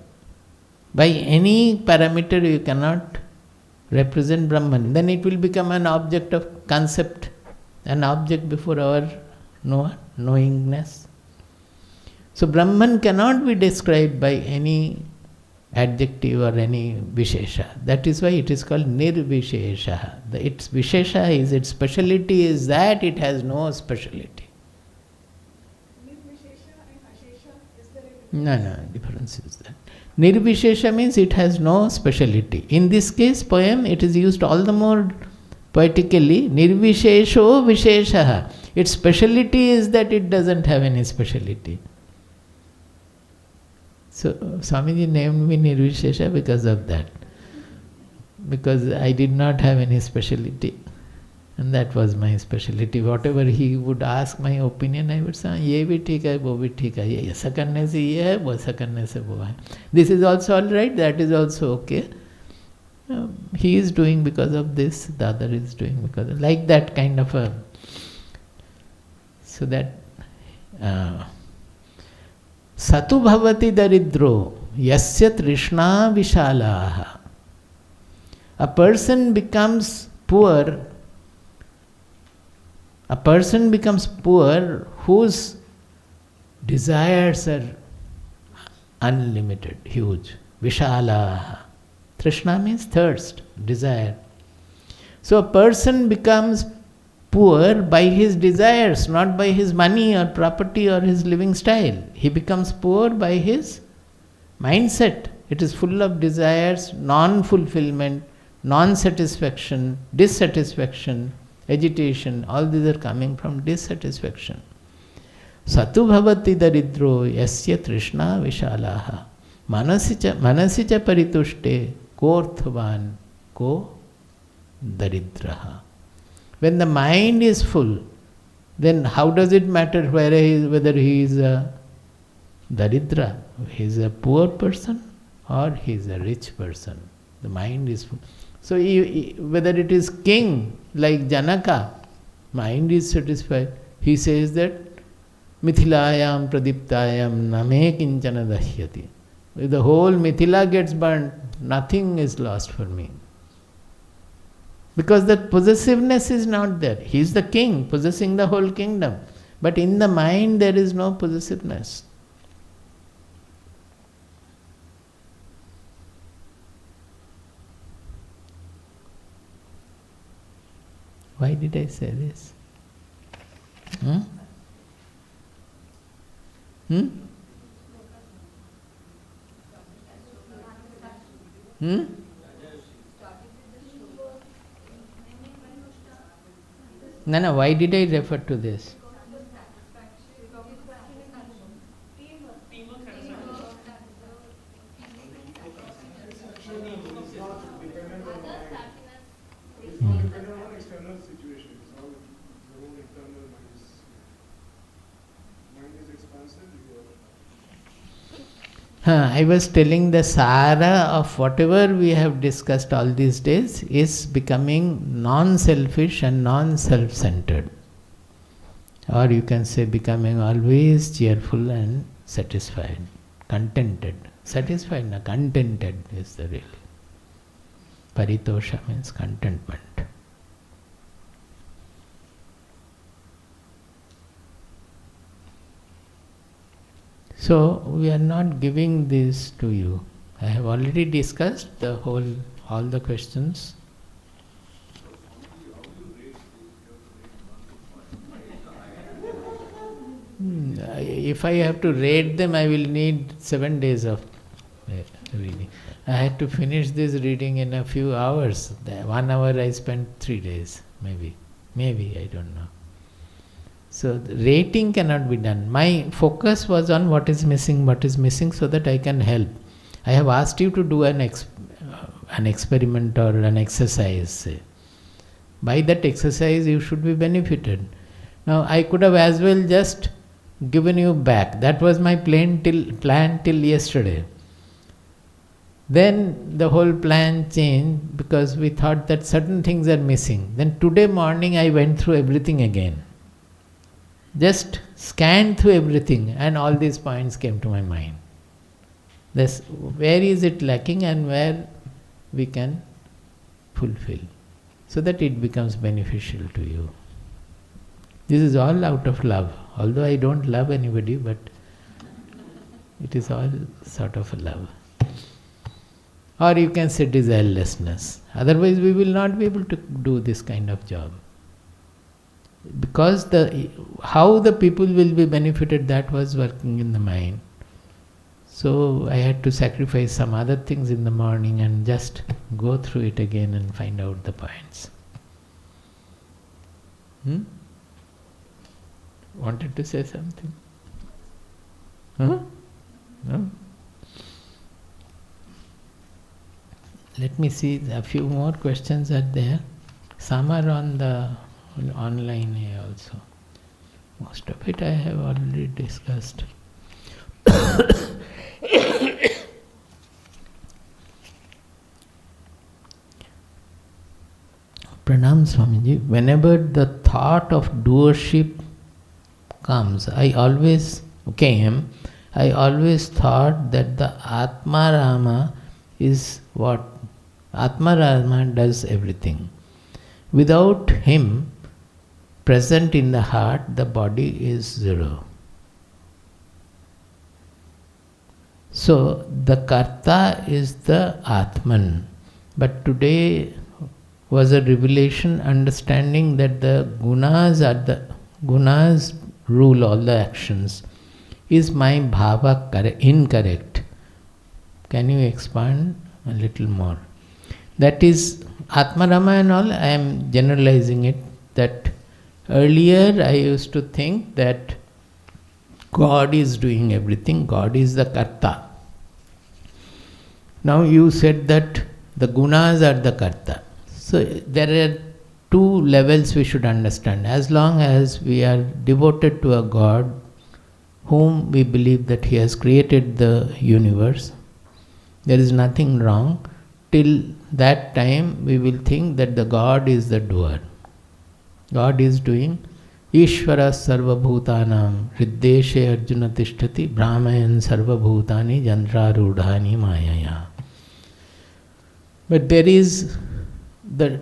By any parameter you cannot represent Brahman. Then it will become an object of concept, an object before our knowingness. So Brahman cannot be described by any adjective or any vishesha. That is why it is called nirvishesha. Its vishesha is, its speciality is that it has no speciality. Nirvishesha and ashesha, is there a difference? No, difference is that. Nirvishesha means it has no speciality. In this case, poem, it is used all the more poetically. Nirvishesho visheshaha. Its speciality is that it doesn't have any speciality. So Swamiji named me Nirvishesha because of that. Because I did not have any speciality. And that was my speciality. Whatever he would ask my opinion, I would say, ye bhi theek hai, wo bhi theek hai. Ye aisa karne se ye hai, wo aisa karne se wo hai. This is also all right, that is also okay. He is doing because of this, the other is doing because of, like that kind of a. So that Satu bhavati daridro yasya trishna vishalaha. A person becomes poor whose desires are unlimited, huge. Vishalaha. Trishna means thirst, desire. So a person becomes poor by his desires, not by his money or property or his living style. He becomes poor by his mindset. It is full of desires, non-fulfillment, non-satisfaction, dissatisfaction, agitation. All these are coming from dissatisfaction. Satu bhavati daridro yasya trishna vishalaha manasicha paritushte korthvan ko daridraha. When the mind is full, then how does it matter whether he is a daridra, he is a poor person or he is a rich person? The mind is full. So whether it is king like Janaka, mind is satisfied. He says that Mithilayam pradiptayam name kinchana dashyati. If the whole Mithila gets burnt, nothing is lost for me. Because that possessiveness is not there. He is the king, possessing the whole kingdom. But in the mind there is no possessiveness. Why did I say this? Hmm? Hmm? Hmm? No, why did I refer to this? Depending on external situations, how your own internal mind is expansive. I was telling the Sara of whatever we have discussed all these days is becoming non-selfish and non-self-centered. Or you can say becoming always cheerful and satisfied, contented. Satisfied, no, contented is the real. Paritosha means contentment. So we are not giving this to you. I have already discussed all the questions. If I have to rate them, I will need 7 days of reading. I had to finish this reading in a few hours. 1 hour I spent 3 days, maybe, I don't know. So the rating cannot be done. My focus was on what is missing, so that I can help. I have asked you to do an experiment or an exercise, say. By that exercise you should be benefited. Now I could have as well just given you back. That was my plan till yesterday. Then the whole plan changed because we thought that certain things are missing. Then today morning I went through everything again. Just scanned through everything and all these points came to my mind. Where is it lacking and where we can fulfill, so that it becomes beneficial to you. This is all out of love. Although I don't love anybody, but it is all sort of a love. Or you can say desirelessness. Otherwise we will not be able to do this kind of job. Because how the people will be benefited, that was working in the mind. So I had to sacrifice some other things in the morning and just go through it again and find out the points. Wanted to say something? Huh? No? Let me see, a few more questions are there. Some are on the online here also. Most of it I have already discussed. Pranam Swamiji, whenever the thought of doership comes, I always thought that the Atma Rama is what? Atma Rama does everything. Without him present in the heart, the body is zero. So the Karta is the Atman. But today was a revelation understanding that the gunas rule all the actions. Is my bhava incorrect? Can you expand a little more? That is Atmarama and all, I am generalizing it, that earlier I used to think that God is doing everything, God is the karta. Now you said that the gunas are the karta. So there are two levels we should understand. As long as we are devoted to a God whom we believe that He has created the universe, there is nothing wrong. Till that time we will think that the God is the doer. God is doing Ishvara sarva bhutanam riddeshe arjuna tishtati brahmayan sarva bhutani jantra rudhani mayaya. But there is the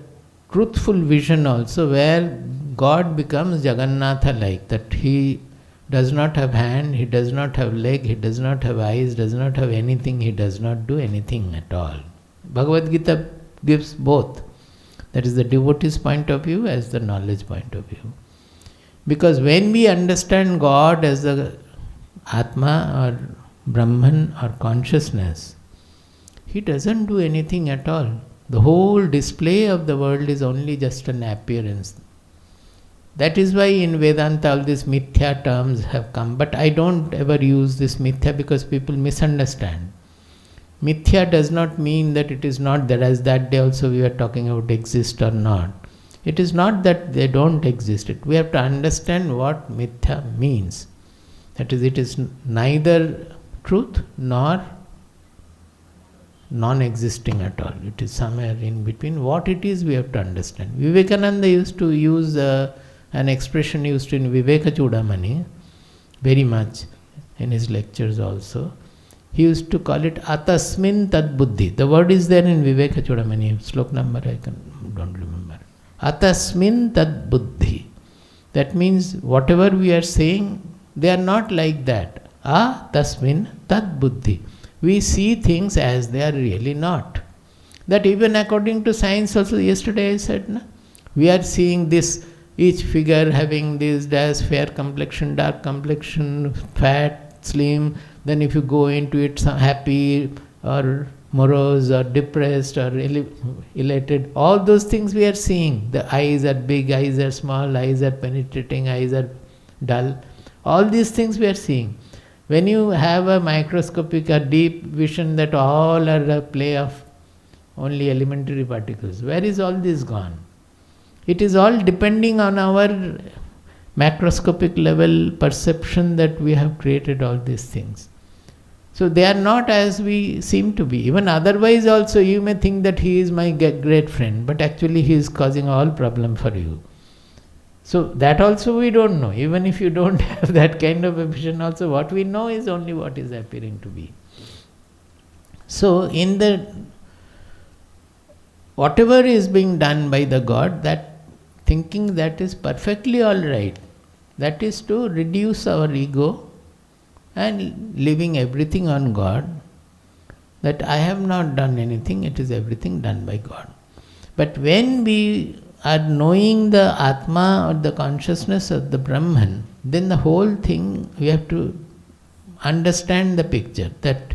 truthful vision also where God becomes Jagannatha like, that He does not have hand, He does not have leg, He does not have eyes, does not have anything, He does not do anything at all. Bhagavad Gita gives both. That is the devotee's point of view as the knowledge point of view. Because when we understand God as the Atma or Brahman or consciousness, He doesn't do anything at all. The whole display of the world is only just an appearance. That is why in Vedanta all these mithya terms have come. But I don't ever use this mithya because people misunderstand. Mithya does not mean that it is not there. As that day also we were talking about exist or not. It is not that they don't exist. We have to understand what mithya means. That is, it is neither truth nor non-existing at all. It is somewhere in between. What it is, we have to understand. Vivekananda used to use an expression used in Viveka Chudamani very much in his lectures also. He used to call it Atasmin Tad Buddhi. The word is there in Viveka Chudamani. Slok number I don't remember. Atasmin Tad Buddhi. That means whatever we are saying, they are not like that. Tasmin Tad Buddhi. We see things as they are really not. That even according to science also, yesterday I said, na? We are seeing this, each figure having this dash, fair complexion, dark complexion, fat, slim. Then if you go into it, some happy or morose or depressed or elated, all those things we are seeing. The eyes are big, eyes are small, eyes are penetrating, eyes are dull. All these things we are seeing. When you have a microscopic or deep vision that all are a play of only elementary particles, where is all this gone? It is all depending on our macroscopic level perception that we have created all these things. So they are not as we seem to be. Even otherwise also you may think that he is my great friend, but actually he is causing all problem for you. So that also we don't know. Even if you don't have that kind of a vision also, what we know is only what is appearing to be. So in the whatever is being done by the God, that thinking that is perfectly all right. That is to reduce our ego and leaving everything on God. That I have not done anything, it is everything done by God. But when we are knowing the Atma or the consciousness of the Brahman, then the whole thing we have to understand the picture that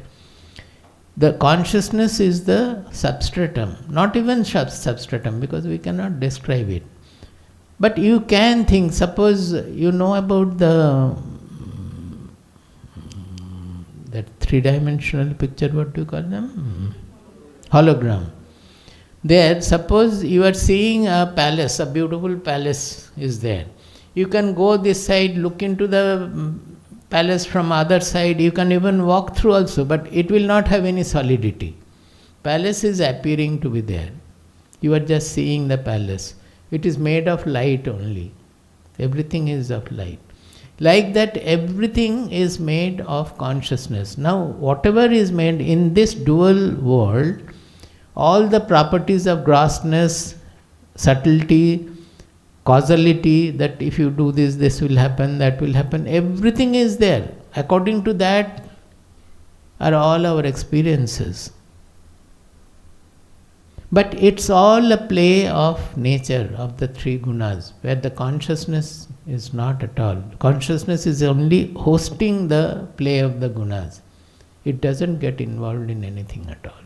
the consciousness is the substratum, not even substratum because we cannot describe it. But you can think, suppose you know about that three-dimensional picture, what do you call them? Hologram. There, suppose you are seeing a palace, a beautiful palace is there. You can go this side, look into the palace from other side, you can even walk through also, but it will not have any solidity. Palace is appearing to be there. You are just seeing the palace. It is made of light only. Everything is of light. Like that, everything is made of consciousness. Now, whatever is made in this dual world, all the properties of grossness, subtlety, causality, that if you do this, this will happen, that will happen, everything is there. According to that are all our experiences. But it's all a play of nature, of the three gunas, where the consciousness is not at all. Consciousness is only hosting the play of the gunas. It doesn't get involved in anything at all.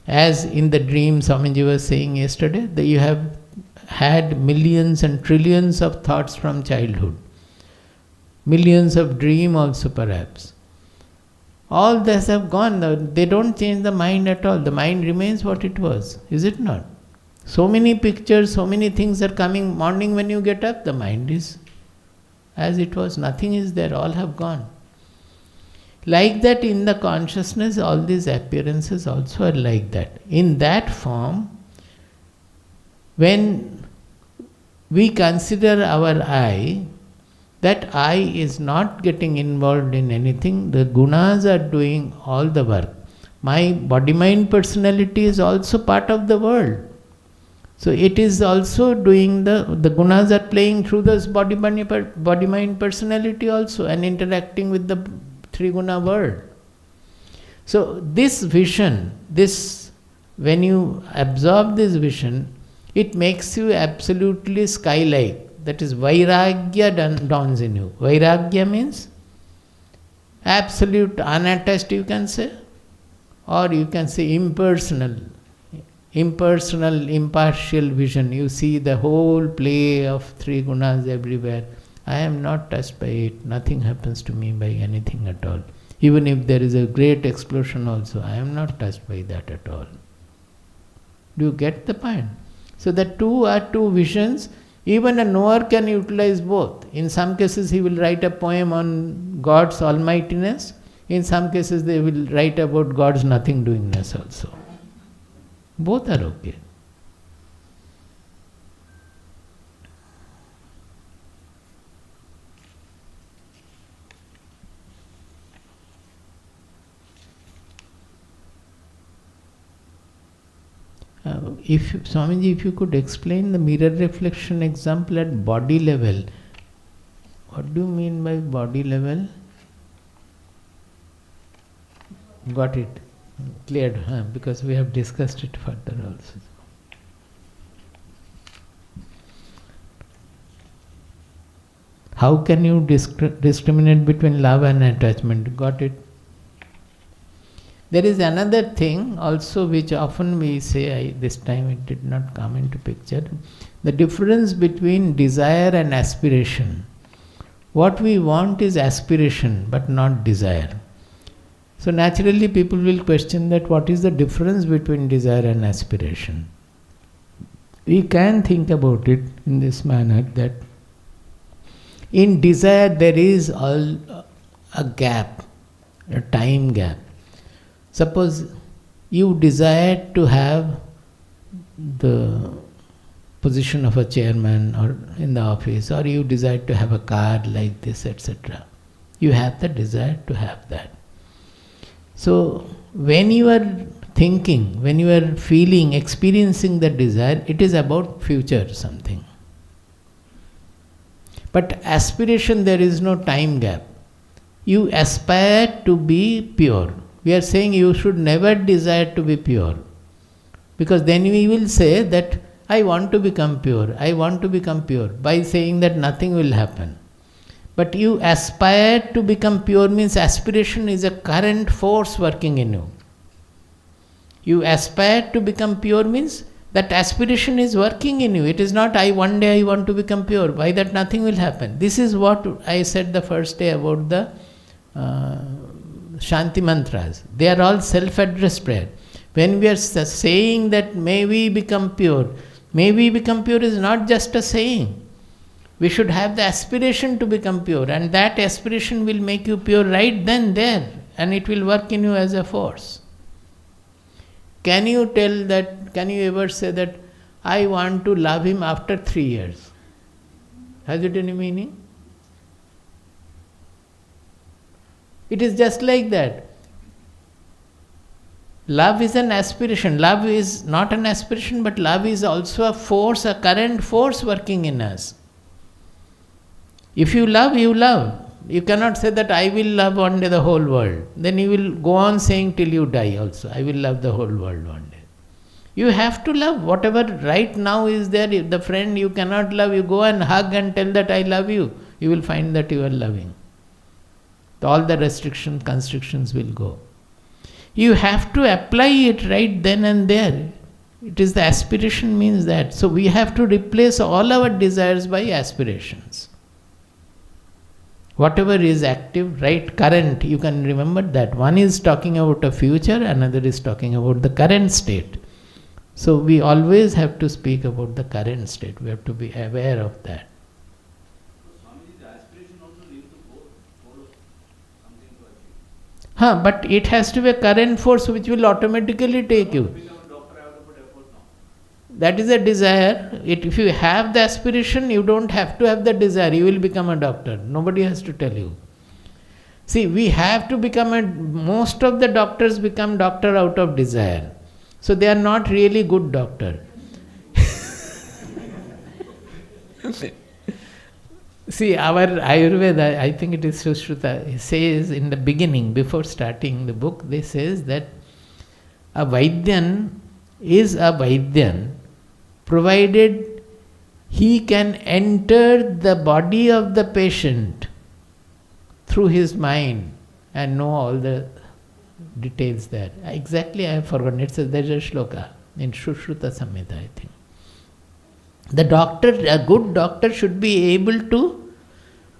As in the dream Swamiji was saying yesterday, that you have had millions and trillions of thoughts from childhood. millions of dreams also perhaps. All this have gone. They don't change the mind at all. The mind remains what it was, is it not? So many pictures, so many things are coming. Morning when you get up, the mind is as it was. Nothing is there. All have gone. Like that in the consciousness, all these appearances also are like that. In that form, when we consider our I, that I is not getting involved in anything. The gunas are doing all the work. My body-mind personality is also part of the world. So it is also doing the gunas are playing through this body-mind personality also and interacting with the three guna world. So this vision, when you absorb this vision, it makes you absolutely sky-like. That is vairagya dawns in you. Vairagya means absolute, unattached you can say, or you can say impersonal, impartial vision. You see the whole play of three gunas everywhere. I am not touched by it. Nothing happens to me by anything at all. Even if there is a great explosion also, I am not touched by that at all. Do you get the point? So the two are two visions. Even a knower can utilize both. In some cases he will write a poem on God's almightiness. In some cases they will write about God's nothing doingness also. Both are okay. Swamiji, if you could explain the mirror reflection example at body level. What do you mean by body level? Got it. Cleared, because we have discussed it further also. How can you discriminate between love and attachment? Got it. There is another thing also which often we say, this time it did not come into picture, the difference between desire and aspiration. What we want is aspiration but not desire. So naturally people will question that what is the difference between desire and aspiration. We can think about it in this manner that in desire there is a gap, a time gap. Suppose you desire to have the position of a chairman or in the office, or you desire to have a car like this, etc. You have the desire to have that. So when you are thinking, when you are feeling, experiencing the desire, it is about future something. But aspiration, there is no time gap. You aspire to be pure. We are saying you should never desire to be pure. Because then we will say that I want to become pure, I want to become pure, by saying that nothing will happen. But you aspire to become pure means aspiration is a current force working in you. You aspire to become pure means that aspiration is working in you. It is not one day I want to become pure. By that nothing will happen. This is what I said the first day about the Shanti mantras. They are all self-addressed prayer. When we are saying that may we become pure is not just a saying. We should have the aspiration to become pure, and that aspiration will make you pure right then, there, and it will work in you as a force. Can you ever say that I want to love him after 3 years? Has it any meaning? It is just like that. Love is an aspiration. Love is not an aspiration, but love is also a force, a current force working in us. If you love, you love. You cannot say that I will love one day the whole world. Then you will go on saying till you die also, I will love the whole world one day. You have to love whatever right now is there. If the friend you cannot love, you go and hug and tell that I love you. You will find that you are loving. All the restrictions, constrictions will go. You have to apply it right then and there. It is the aspiration means that. So we have to replace all our desires by aspirations. Whatever is active, right, current, you can remember that. One is talking about a future, another is talking about the current state. So we always have to speak about the current state. We have to be aware of that. So Swamiji, the aspiration also leads to goal of something to achieve. But it has to be a current force which will automatically take you. To become a doctor, I have to put effort now. That is a desire. If you have the aspiration, you don't have to have the desire. You will become a doctor. Nobody has to tell you. See, we have to most of the doctors become doctor out of desire. So they are not really good doctor. See, our Ayurveda, I think it is Sushruta, says in the beginning, before starting the book, they says that a Vaidyan is a Vaidyan provided he can enter the body of the patient through his mind and know all the details there. Exactly, I have forgotten. There's a shloka in Sushruta Samhita, I think. The doctor, a good doctor should be able to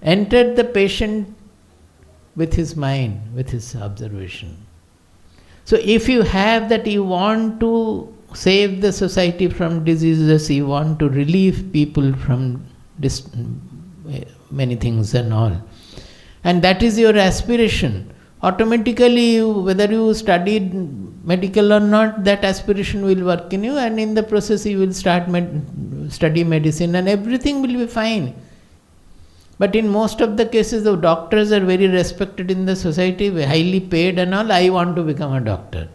enter the patient with his mind, with his observation. So if you have that, you want to save the society from diseases, you want to relieve people from many things and all, and that is your aspiration, automatically whether you studied medical or not, that aspiration will work in you, and in the process you will start study medicine and everything will be fine. But in most of the cases, the doctors are very respected in the society, highly paid and all. I want to become a doctor.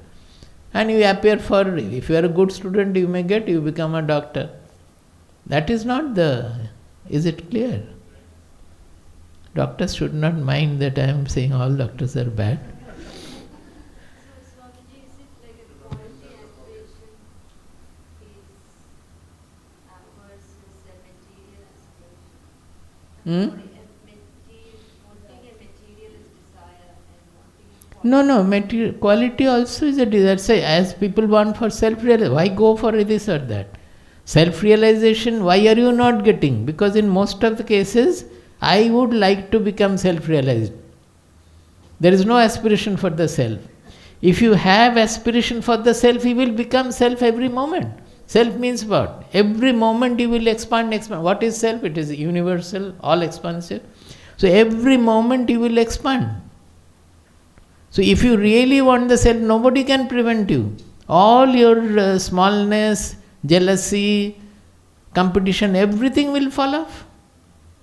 And you appear for, if you are a good student, you may get, you become a doctor. That is not is it clear? Doctors should not mind that I am saying all doctors are bad. So, Swamiji, is it like a quality aspiration is versus a material aspiration? Hmm? Wanting a materialist desire and wanting a Quality also is a desire. Say, as people want for self-realization, why go for this or that? Self-realization, why are you not getting? Because in most of the cases, I would like to become self-realized. There is no aspiration for the self. If you have aspiration for the self, you will become self every moment. Self means what? Every moment you will expand. What is self? It is universal, all expansive. So every moment you will expand. So if you really want the self, nobody can prevent you. All your smallness, jealousy, competition, everything will fall off.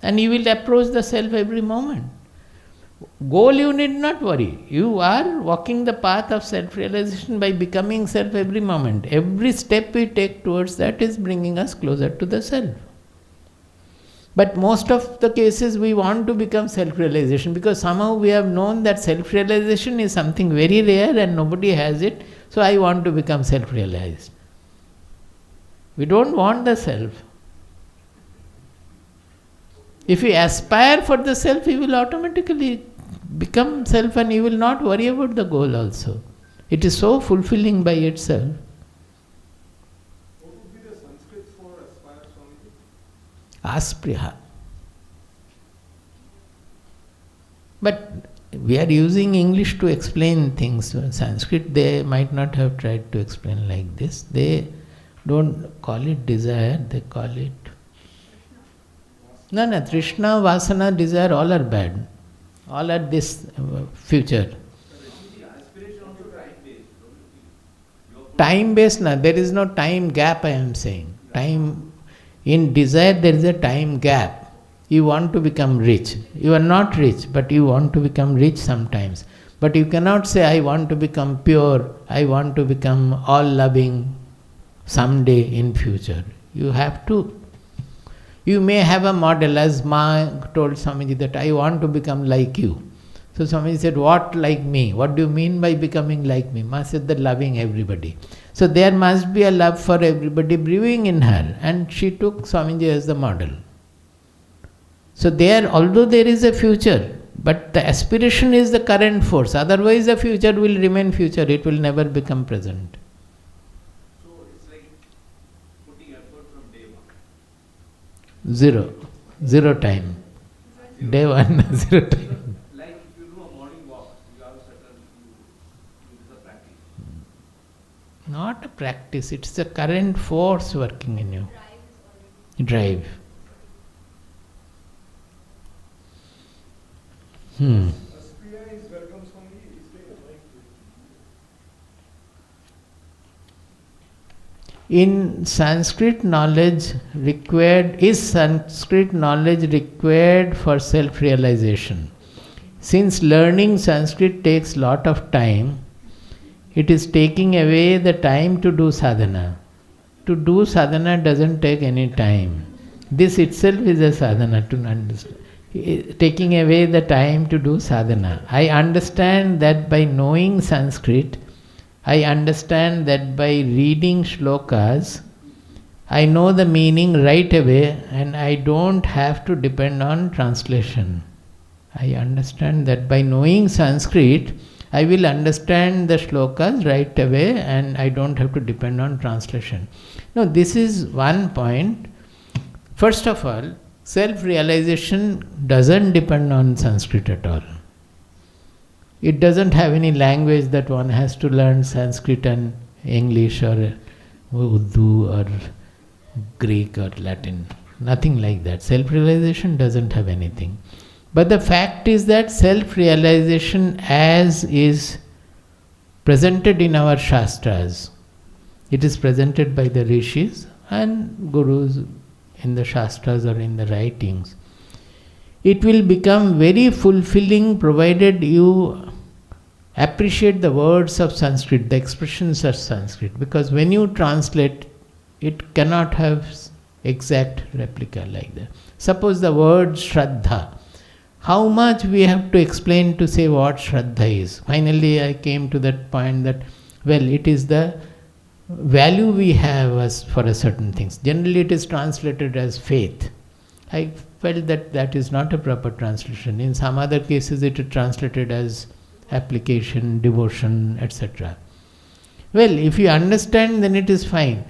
And you will approach the self every moment. Goal you need not worry. You are walking the path of self-realization by becoming self every moment. Every step we take towards that is bringing us closer to the self. But most of the cases we want to become self-realization because somehow we have known that self-realization is something very rare and nobody has it. So I want to become self-realized. We don't want the self. If you aspire for the self, you will automatically become self and you will not worry about the goal also. It is so fulfilling by itself. What would be the Sanskrit for aspire, Swamiji? Aspriha. But we are using English to explain things. Sanskrit, they might not have tried to explain like this. They don't call it desire, they call it... No, Trishna, Vasana, desire, all are bad. All are this future. Time-based, there is no time gap, I am saying. Time, in desire there is a time gap. You want to become rich. You are not rich, but you want to become rich sometimes. But you cannot say, I want to become pure, I want to become all-loving someday in future. You have to. You may have a model, as Ma told Swamiji that I want to become like you. So Swamiji said, what like me? What do you mean by becoming like me? Ma said that loving everybody. So there must be a love for everybody brewing in her. And she took Swamiji as the model. So there, although there is a future, but the aspiration is the current force. Otherwise the future will remain future. It will never become present. So it's like putting effort from day one. Zero time. Day one, zero time. Like if you do a morning walk, you have a certain, you do the practice. Not a practice, it's the current force working in you. Drive is already. Drive. Hmm. SPI is welcome, Swami. Is there like In Sanskrit knowledge required, is Sanskrit knowledge required for self-realization? Since learning Sanskrit takes lot of time, it is taking away the time to do sadhana. To do sadhana doesn't take any time. This itself is a sadhana to understand. Taking away the time to do sadhana. I understand that by knowing Sanskrit, I understand that by reading shlokas, I know the meaning right away and I don't have to depend on translation. I understand that by knowing Sanskrit, I will understand the shlokas right away and I don't have to depend on translation. No, this is one point. First of all, self-realization doesn't depend on Sanskrit at all. It doesn't have any language that one has to learn Sanskrit and English or Urdu or Greek or Latin. Nothing like that. Self-realization doesn't have anything. But the fact is that self-realization as is presented in our Shastras, it is presented by the Rishis and Gurus in the Shastras or in the writings. It will become very fulfilling provided you appreciate the words of Sanskrit, the expressions of Sanskrit. Because when you translate, it cannot have exact replica like that. Suppose the word Shraddha. How much we have to explain to say what Shraddha is. Finally I came to that point that, well, it is the value we have as for a certain things. Generally it is translated as faith. I felt that that is not a proper translation. In some other cases it is translated as application, devotion, etc. Well, if you understand, then it is fine.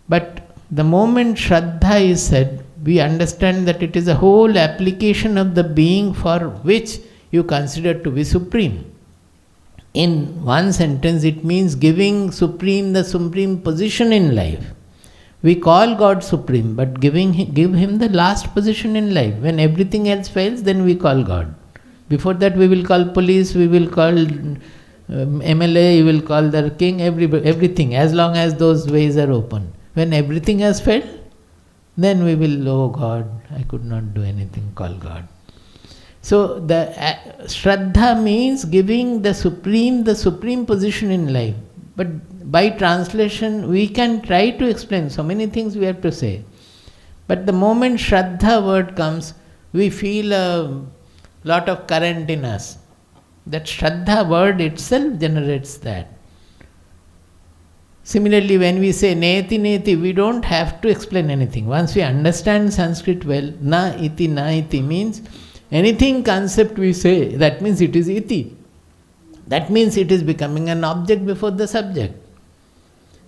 But the moment Shraddha is said, we understand that it is a whole application of the being for which you consider to be supreme. In one sentence, it means giving supreme the supreme position in life. We call God supreme, but give him the last position in life. When everything else fails, then we call God. Before that, we will call police, we will call MLA, you will call the king, everything, as long as those ways are open. When everything has failed, then we will, oh God, I could not do anything, call God. So the Shraddha means giving the supreme position in life. But by translation, we can try to explain so many things we have to say. But the moment Shraddha word comes, we feel a lot of current in us. That Shraddha word itself generates that. Similarly, when we say neti neti, we don't have to explain anything. Once we understand Sanskrit well, na iti means anything concept we say, that means it is iti. That means it is becoming an object before the subject.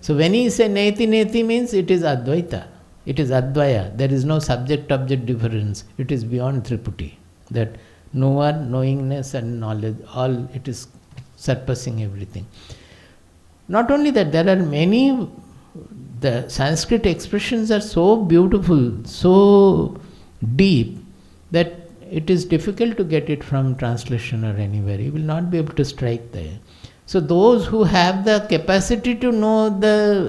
So when he say neti neti means it is Advaita. It is Advaya. There is no subject-object difference. It is beyond Triputi. That knower, knowingness and knowledge, all it is surpassing everything. Not only that, there are many, the Sanskrit expressions are so beautiful, so deep, that it is difficult to get it from translation or anywhere. You will not be able to strike there. So those who have the capacity to know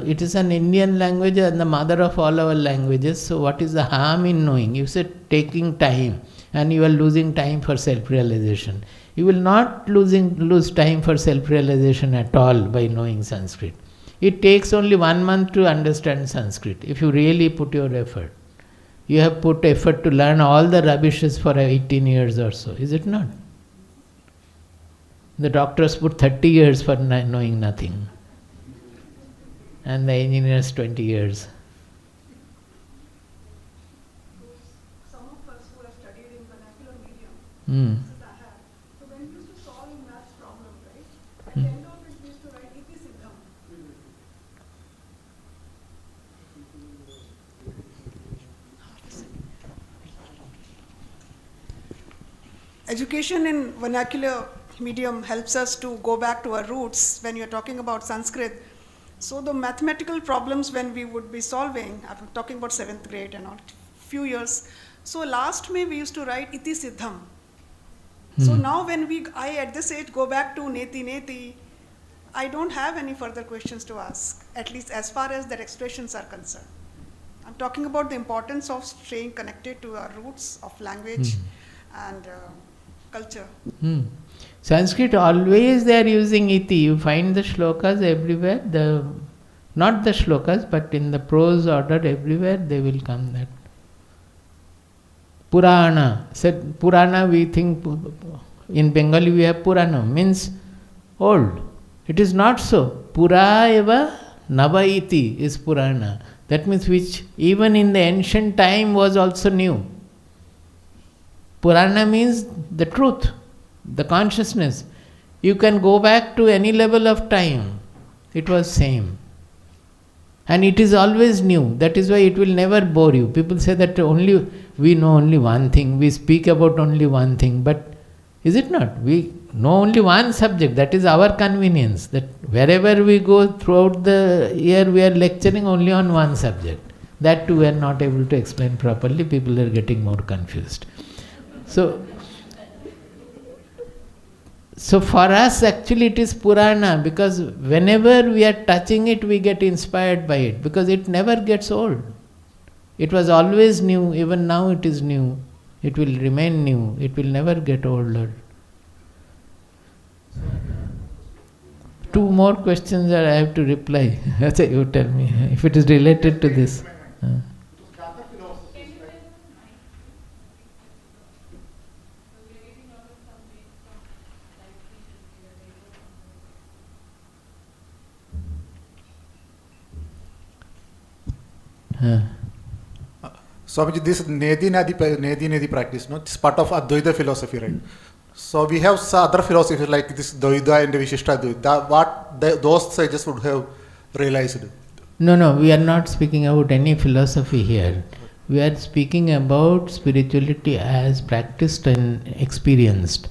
it is an Indian language and the mother of all our languages, so what is the harm in knowing? You said taking time and you are losing time for self-realization. You will not lose time for self-realization at all by knowing Sanskrit. It takes only 1 month to understand Sanskrit, if you really put your effort. You have put effort to learn all the rubbishes for 18 years or so, is it not? The doctors put 30 years for knowing nothing. And the engineers 20 years. some of us who have studied in vernacular medium, Hmm. this is I have. So when we used to solve maths problem, right? At the end of it, we used to write iti siddham. education in vernacular medium helps us to go back to our roots when you're talking about Sanskrit. So the mathematical problems when we would be solving, I'm talking about 7th grade and all, few years. So last May we used to write iti siddham. So now when I at this age go back to neti neti, I don't have any further questions to ask, at least as far as their expressions are concerned. I'm talking about the importance of staying connected to our roots of language and culture. Sanskrit, always they are using iti. You find the shlokas everywhere, not the shlokas, but in the prose order everywhere they will come that. Purana. Said Purana, we think in Bengali we have Purana, means old. It is not so. Pura eva nava iti is Purana. That means which even in the ancient time was also new. Purana means the truth, the consciousness. You can go back to any level of time. It was same. And it is always new. That is why it will never bore you. People say that we know only one thing, we speak about only one thing, but is it not? We know only one subject, that is our convenience. That wherever we go throughout the year, we are lecturing only on one subject. That too we are not able to explain properly, people are getting more confused. So for us actually it is Purana, because whenever we are touching it we get inspired by it, because it never gets old. It was always new, even now it is new. It will remain new, it will never get older. 2 more questions that I have to reply. You tell me if it is related to this. Swamiji, this Nedi practice, no? It's part of Advaita philosophy, right? So we have some other philosophies like this Dvaita and Vishishta Dvaita. Those sages would have realized. No, we are not speaking about any philosophy here. We are speaking about spirituality as practiced and experienced.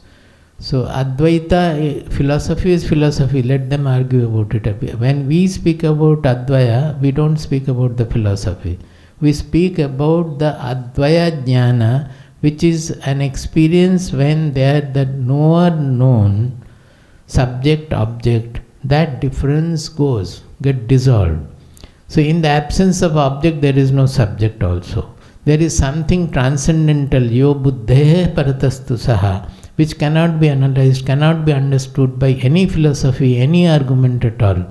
So Advaita philosophy is philosophy, let them argue about it. When we speak about Advaya, we don't speak about the philosophy. We speak about the Advaya Jnana, which is an experience when there the knower known, subject object, that difference get dissolved. So in the absence of object there is no subject also. There is something transcendental, yo buddhe paratastu saha, which cannot be analyzed, cannot be understood by any philosophy, any argument at all.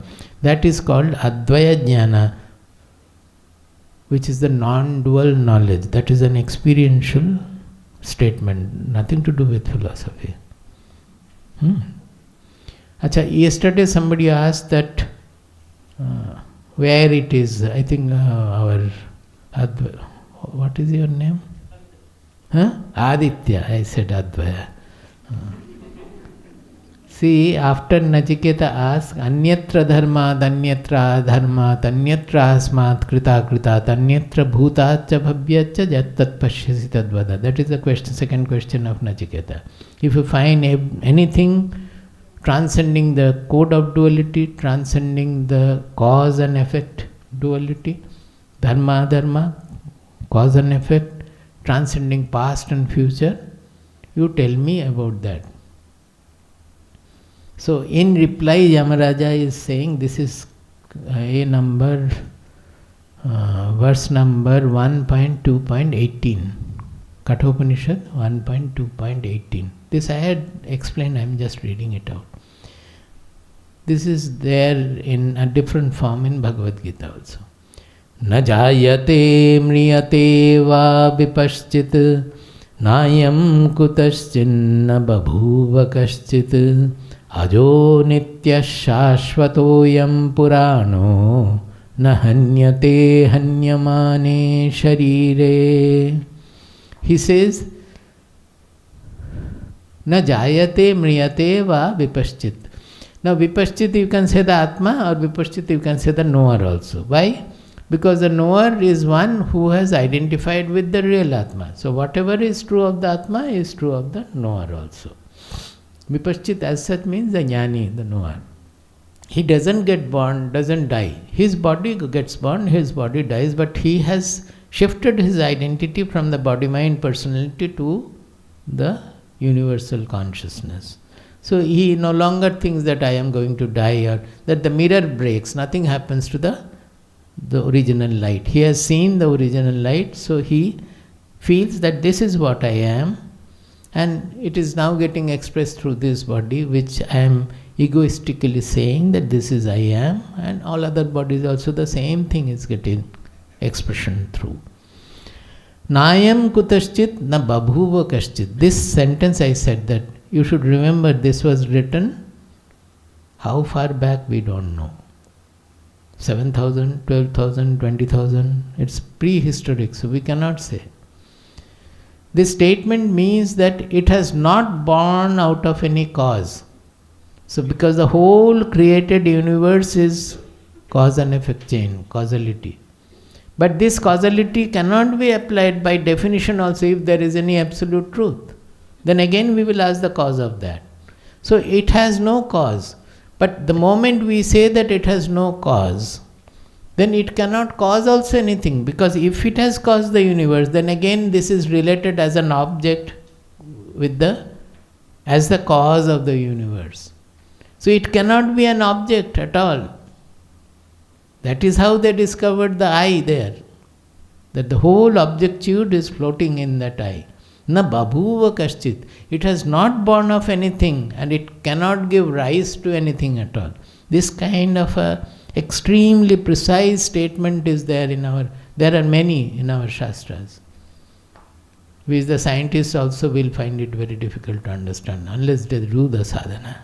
That is called Advaya Jnana, which is the non-dual knowledge. That is an experiential statement, nothing to do with philosophy. Yesterday somebody asked that where it is. I think what is your name? Aditya. I said Advaya. See, after Nachiketa asked, Anyatra dharma, danyatra dharma, tanyatra asmat krita krita, tanyatra bhutacha bhavyacha jattat pashyasi tadvada. That is the second question of Nachiketa. If you find anything transcending the code of duality, transcending the cause and effect duality, dharma, dharma, cause and effect, transcending past and future, you tell me about that. So in reply, Yamaraja is saying, this is verse number 1.2.18. Kathopanishad 1.2.18. This I had explained, I am just reading it out. This is there in a different form in Bhagavad Gita also. Na jayate mriyate va vipaschit nayam kutaschinna babhuva kaschit ajo nitya shashvatoyam purano na hanyate hanyamane sharire. He says, na jayate mriyate va vipaschit. Now vipaschit you can say the Atma, or vipaschit you can say the knower also. Why? Because the knower is one who has identified with the real Atma. So whatever is true of the Atma is true of the knower also. Vipaschit as such means the jnani, the knower. He doesn't get born, doesn't die. His body gets born, his body dies, but he has shifted his identity from the body-mind personality to the universal consciousness. So he no longer thinks that I am going to die or that the mirror breaks, nothing happens to the original light. He has seen the original light, so he feels that this is what I am, and it is now getting expressed through this body, which I am egoistically saying that this is I am, and all other bodies also the same thing is getting expression through. Nayam kutaschit na babhuva kaschit. This sentence I said that you should remember this was written how far back we don't know. 7,000, 12,000, 20,000, it's prehistoric, so we cannot say. This statement means that it has not born out of any cause. So because the whole created universe is cause and effect chain, causality. But this causality cannot be applied by definition also if there is any absolute truth. Then again we will ask the cause of that. So it has no cause. But the moment we say that it has no cause, then it cannot cause also anything, because if it has caused the universe, then again this is related as an object with as the cause of the universe. So it cannot be an object at all. That is how they discovered the I there, that the whole objectude is floating in that I. Na babhuva kaschit. It has not born of anything and it cannot give rise to anything at all. This kind of a extremely precise statement is there there are many in our Shastras, which the scientists also will find it very difficult to understand unless they do the sadhana.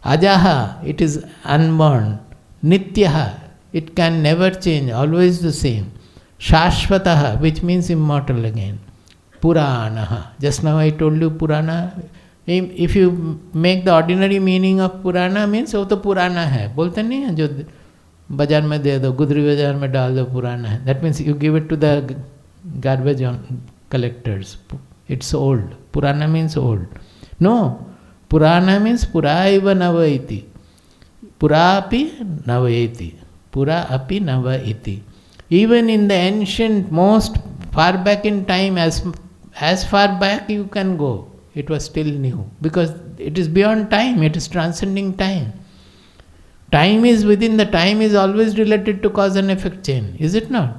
Ajaha, it is unborn. Nityaha, it can never change, always the same. Shashvataha, which means immortal again. Puranaha, just now I told you Purana. If you make the ordinary meaning of Purana, means वो तो पुराना है, बोलते नहीं है जो बाजार में दे दो, गुदरी बाजार में डाल दो, पुराना है. That means you give it to the garbage collectors. It's old. Purana means old. No, Purana means Puraiva Navaiti. Pura api Navaiti. Pura api Navaiti. Even in the ancient, most far back in time, as far back you can go, it was still new. Because it is beyond time, it is transcending time. Time is within the time is always related to cause and effect chain, is it not?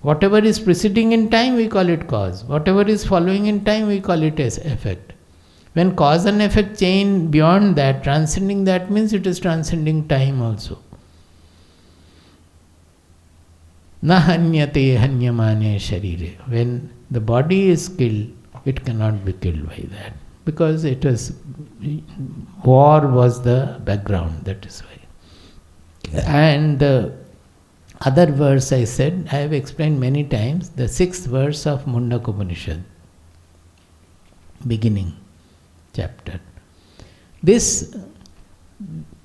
Whatever is preceding in time, we call it cause. Whatever is following in time, we call it as effect. When cause and effect chain beyond that, transcending that means it is transcending time also. Na hanyate hanyamane sharire. When the body is killed, it cannot be killed by that. Because it was, war was the background, that is why. And the other verse I said, I have explained many times, the 6th verse of Mundaka Upanishad, beginning chapter. This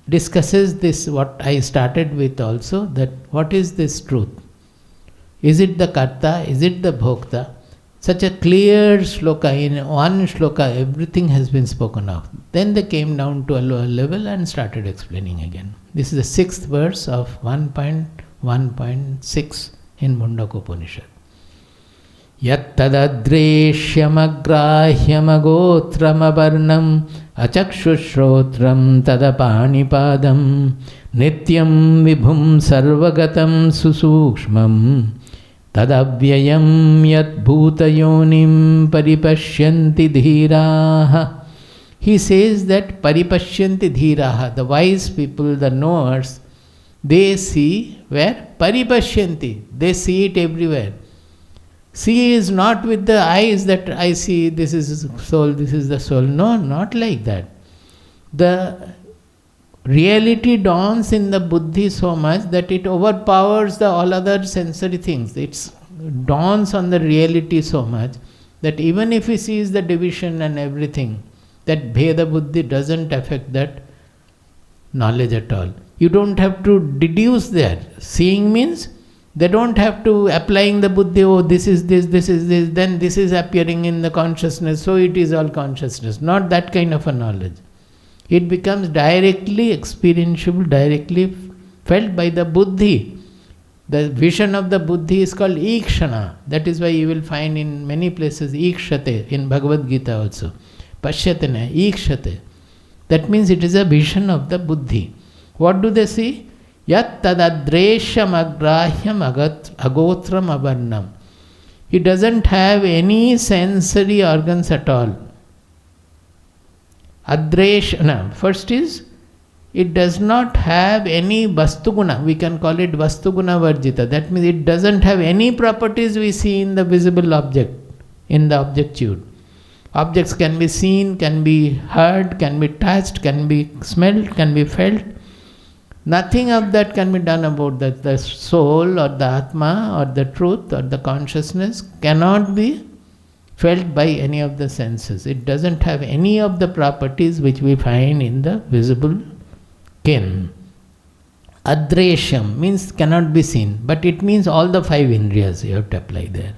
discusses this, what I started with also, that what is this truth? Is it the karta? Is it the bhokta? Such a clear shloka, in one shloka everything has been spoken of. Then they came down to a lower level and started explaining again. This is the 6th verse of 1.1.6 in Mundaka Upanishad. Yat tadadreshyamagrahyamagotramavarnam achakshushrotram tadapanipadam nityam vibhum sarvagatam susukshmam tadavyayam yat bhutayonim paripashyanti dhiraha. He says that paripashyanti dhiraha, the wise people, the knowers, they see where? Paripashyanti, they see it everywhere. See is not with the eyes that I see this is soul, this is the soul. No, not like that. The reality dawns in the buddhi so much that it overpowers the all other sensory things. It dawns on the reality so much that even if he sees the division and everything, that Bheda Buddhi doesn't affect that knowledge at all. You don't have to deduce there. Seeing means they don't have to applying the buddhi, oh this is this, then this is appearing in the consciousness, so it is all consciousness. Not that kind of a knowledge. It becomes directly experientiable, directly felt by the buddhi. The vision of the buddhi is called ikshana. That is why you will find in many places ikshate, in Bhagavad Gita also. Pashyatena, ikshate. That means it is a vision of the buddhi. What do they see? Yat tadadresham agrahyam agotram avarnam. He doesn't have any sensory organs at all. Adreshana. First is, it does not have any vastuguna. We can call it vastuguna varjita. That means it doesn't have any properties we see in the visible object, in the objectude. Objects can be seen, can be heard, can be touched, can be smelled, can be felt. Nothing of that can be done about that. The soul or the Atma or the truth or the consciousness cannot be felt by any of the senses. It doesn't have any of the properties which we find in the visible ken. Adreshyam means cannot be seen, but it means all the five indriyas you have to apply there.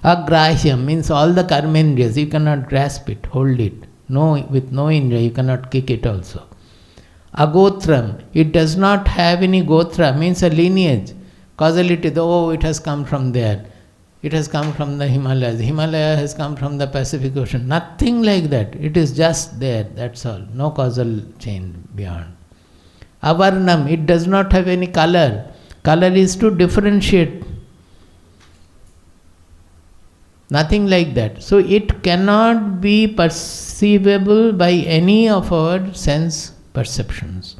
Agrahyam means all the karmendriyas, you cannot grasp it, hold it. No, with no indriya you cannot kick it also. Agotram, it does not have any gotra, means a lineage. Causality, it has come from there. It has come from the Himalayas. Himalaya has come from the Pacific Ocean. Nothing like that. It is just there, that's all. No causal chain beyond. Avarnam, it does not have any color. Color is to differentiate. Nothing like that. So it cannot be perceivable by any of our sense perceptions.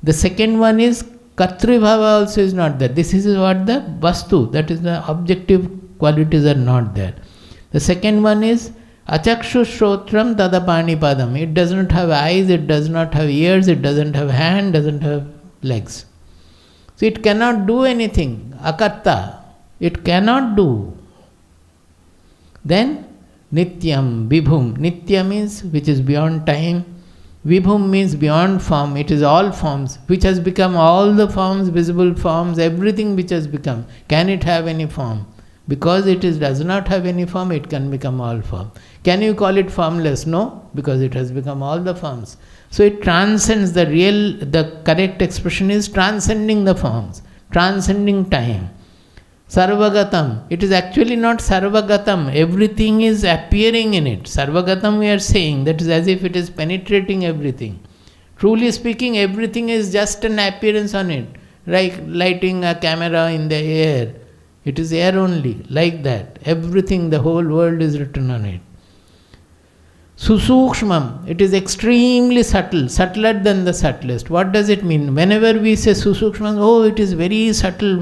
The second one is Kartribhava also is not there. This is what the Vastu, that is the objective qualities are not there. The second one is Achakshu Shrotram Tadapani Padam. It does not have eyes, it does not have ears, it doesn't have hand, doesn't have legs. So it cannot do anything. Akarta, it cannot do. Then Nityam, Vibhum. Nitya means which is beyond time. Vibhum means beyond form. It is all forms, which has become all the forms, visible forms, everything which has become. Can it have any form? Because it does not have any form, it can become all form. Can you call it formless? No, because it has become all the forms. So it transcends the correct expression is transcending the forms, transcending time. Sarvagatam, it is actually not Sarvagatam, everything is appearing in it. Sarvagatam we are saying, that is as if it is penetrating everything. Truly speaking, everything is just an appearance on it, like lighting a camera in the air. It is air only, like that. Everything, the whole world is written on it. Susukshmam, it is extremely subtle, subtler than the subtlest. What does it mean? Whenever we say Susukshmam, it is very subtle,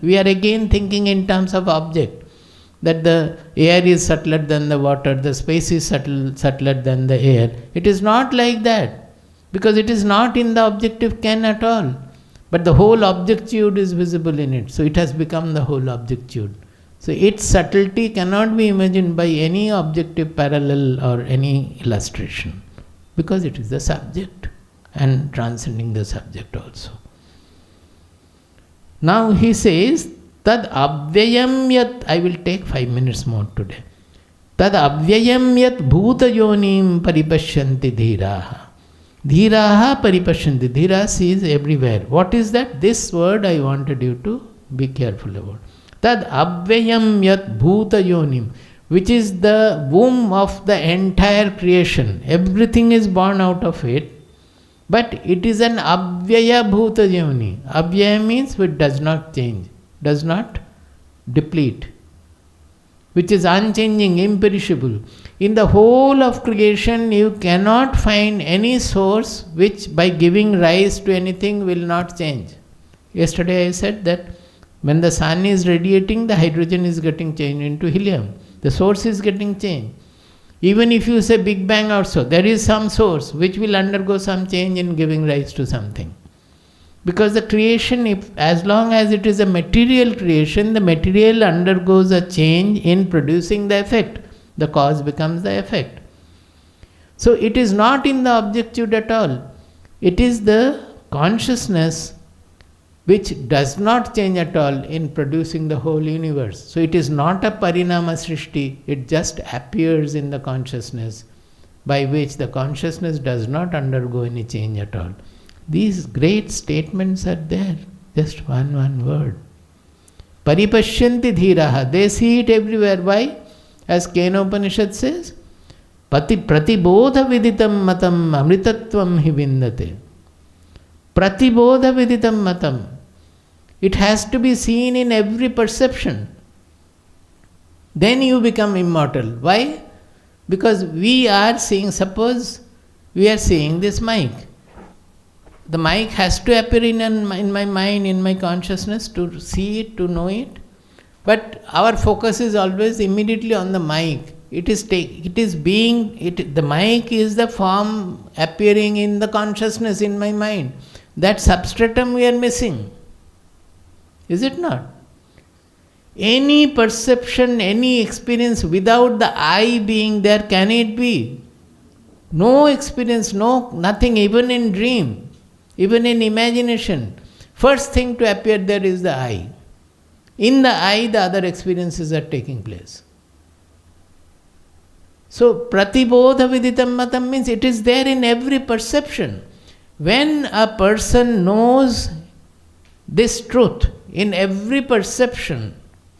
we are again thinking in terms of object. That the air is subtler than the water, the space is subtler than the air. It is not like that, because it is not in the objective ken at all. But the whole objectude is visible in it, so it has become the whole objectude. So its subtlety cannot be imagined by any objective parallel or any illustration, because it is the subject and transcending the subject also. Now he says, Tad abhyayam yat, I will take 5 minutes more today. Tad abhyayam yat bhuta yonim paripashyanti dhiraha. Dhiraha paripashyanti. Dhira sees everywhere. What is that? This word I wanted you to be careful about. Tad abhyayam yat bhuta yonim, which is the womb of the entire creation. Everything is born out of it, but it is an abhyaya bhuta yoni. Abhyaya means which does not change, does not deplete, which is unchanging, imperishable. In the whole of creation, you cannot find any source which by giving rise to anything will not change. Yesterday I said that when the sun is radiating, the hydrogen is getting changed into helium. The source is getting changed. Even if you say Big Bang also, there is some source which will undergo some change in giving rise to something. Because the creation, as long as it is a material creation, the material undergoes a change in producing the effect. The cause becomes the effect. So it is not in the objectude at all. It is the consciousness which does not change at all in producing the whole universe. So it is not a parinama srishti, it just appears in the consciousness, by which the consciousness does not undergo any change at all. These great statements are there, just one word. Paripashyanti dhiraha, they see it everywhere. Why? As Kena Upanishad says, pratibodha viditam matam amritatvam hi vindate. Pratibodha viditam matam. It has to be seen in every perception. Then you become immortal. Why? Because we are seeing, suppose we are seeing this mic. The mic has to appear in my mind, in my consciousness, to see it, to know it. But our focus is always immediately on the mic. The mic is the form appearing in the consciousness in my mind. That substratum we are missing. Is it not? Any perception, any experience without the I being there, can it be? No experience, nothing, even in dream, even in imagination. First thing to appear there is the I. In the I, the other experiences are taking place. So, pratibodha viditam matam means it is there in every perception. When a person knows this truth in every perception,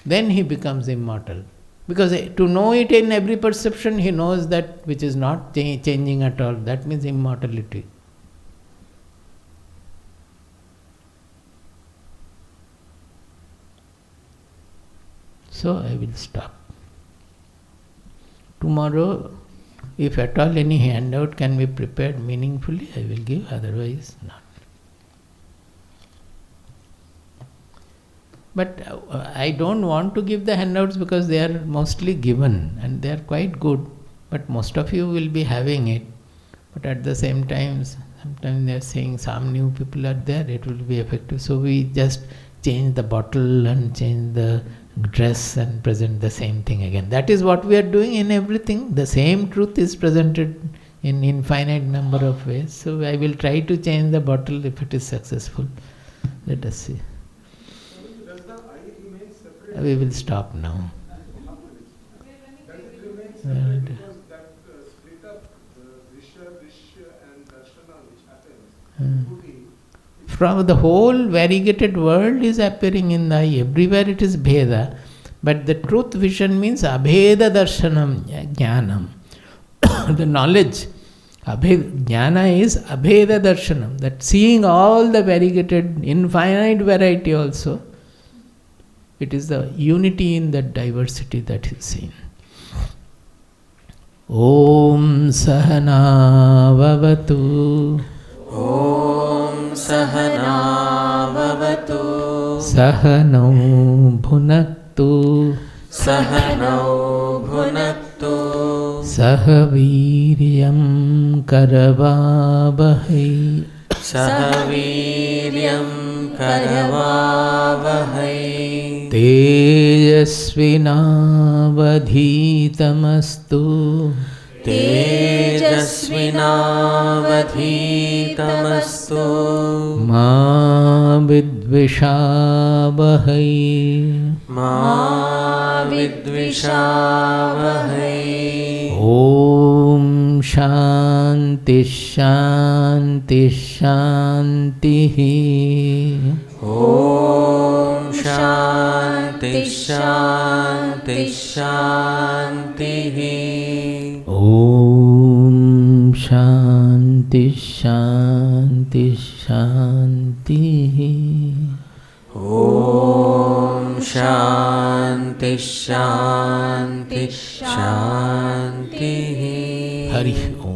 then he becomes immortal. Because to know it in every perception, he knows that which is not changing at all. That means immortality. So I will stop. Tomorrow, if at all any handout can be prepared meaningfully, I will give, otherwise not. But I don't want to give the handouts because they are mostly given and they are quite good. But most of you will be having it. But at the same time, sometimes they are saying some new people are there, it will be effective. So we just change the bottle and change the dress and present the same thing again. That is what we are doing in everything. The same truth is presented in infinite number of ways. So I will try to change the bottle if it is successful. Let us see. Does the I remain separate? We will stop now. Does it remain separate? Because that split up, Drisha and Darshana which happens, would be From the whole variegated world is appearing in the eye. Everywhere it is Bheda. But the truth vision means Abheda Darshanam Jnanam. The knowledge. Jnana is Abheda Darshanam. That seeing all the variegated, infinite variety also. It is the unity in that diversity that is seen. Om Sahana Vavatu. Om Sahana Vavatu. Sahanau Bhunaktu. Sahanau Bhunaktu. Sahaviryam Karavavahai. Sahaviryam Karavavahai. Tejasvinavadhitamastu. Tejasvinavadhitamastu. Ma vidvishavahai. Ma vidvishavahai. Om Shanti Shanti Shanti. Om Shanti Shanti Shanti. Om Shanti Shanti Shanti. Om Shanti Shanti Shanti. Hari Om.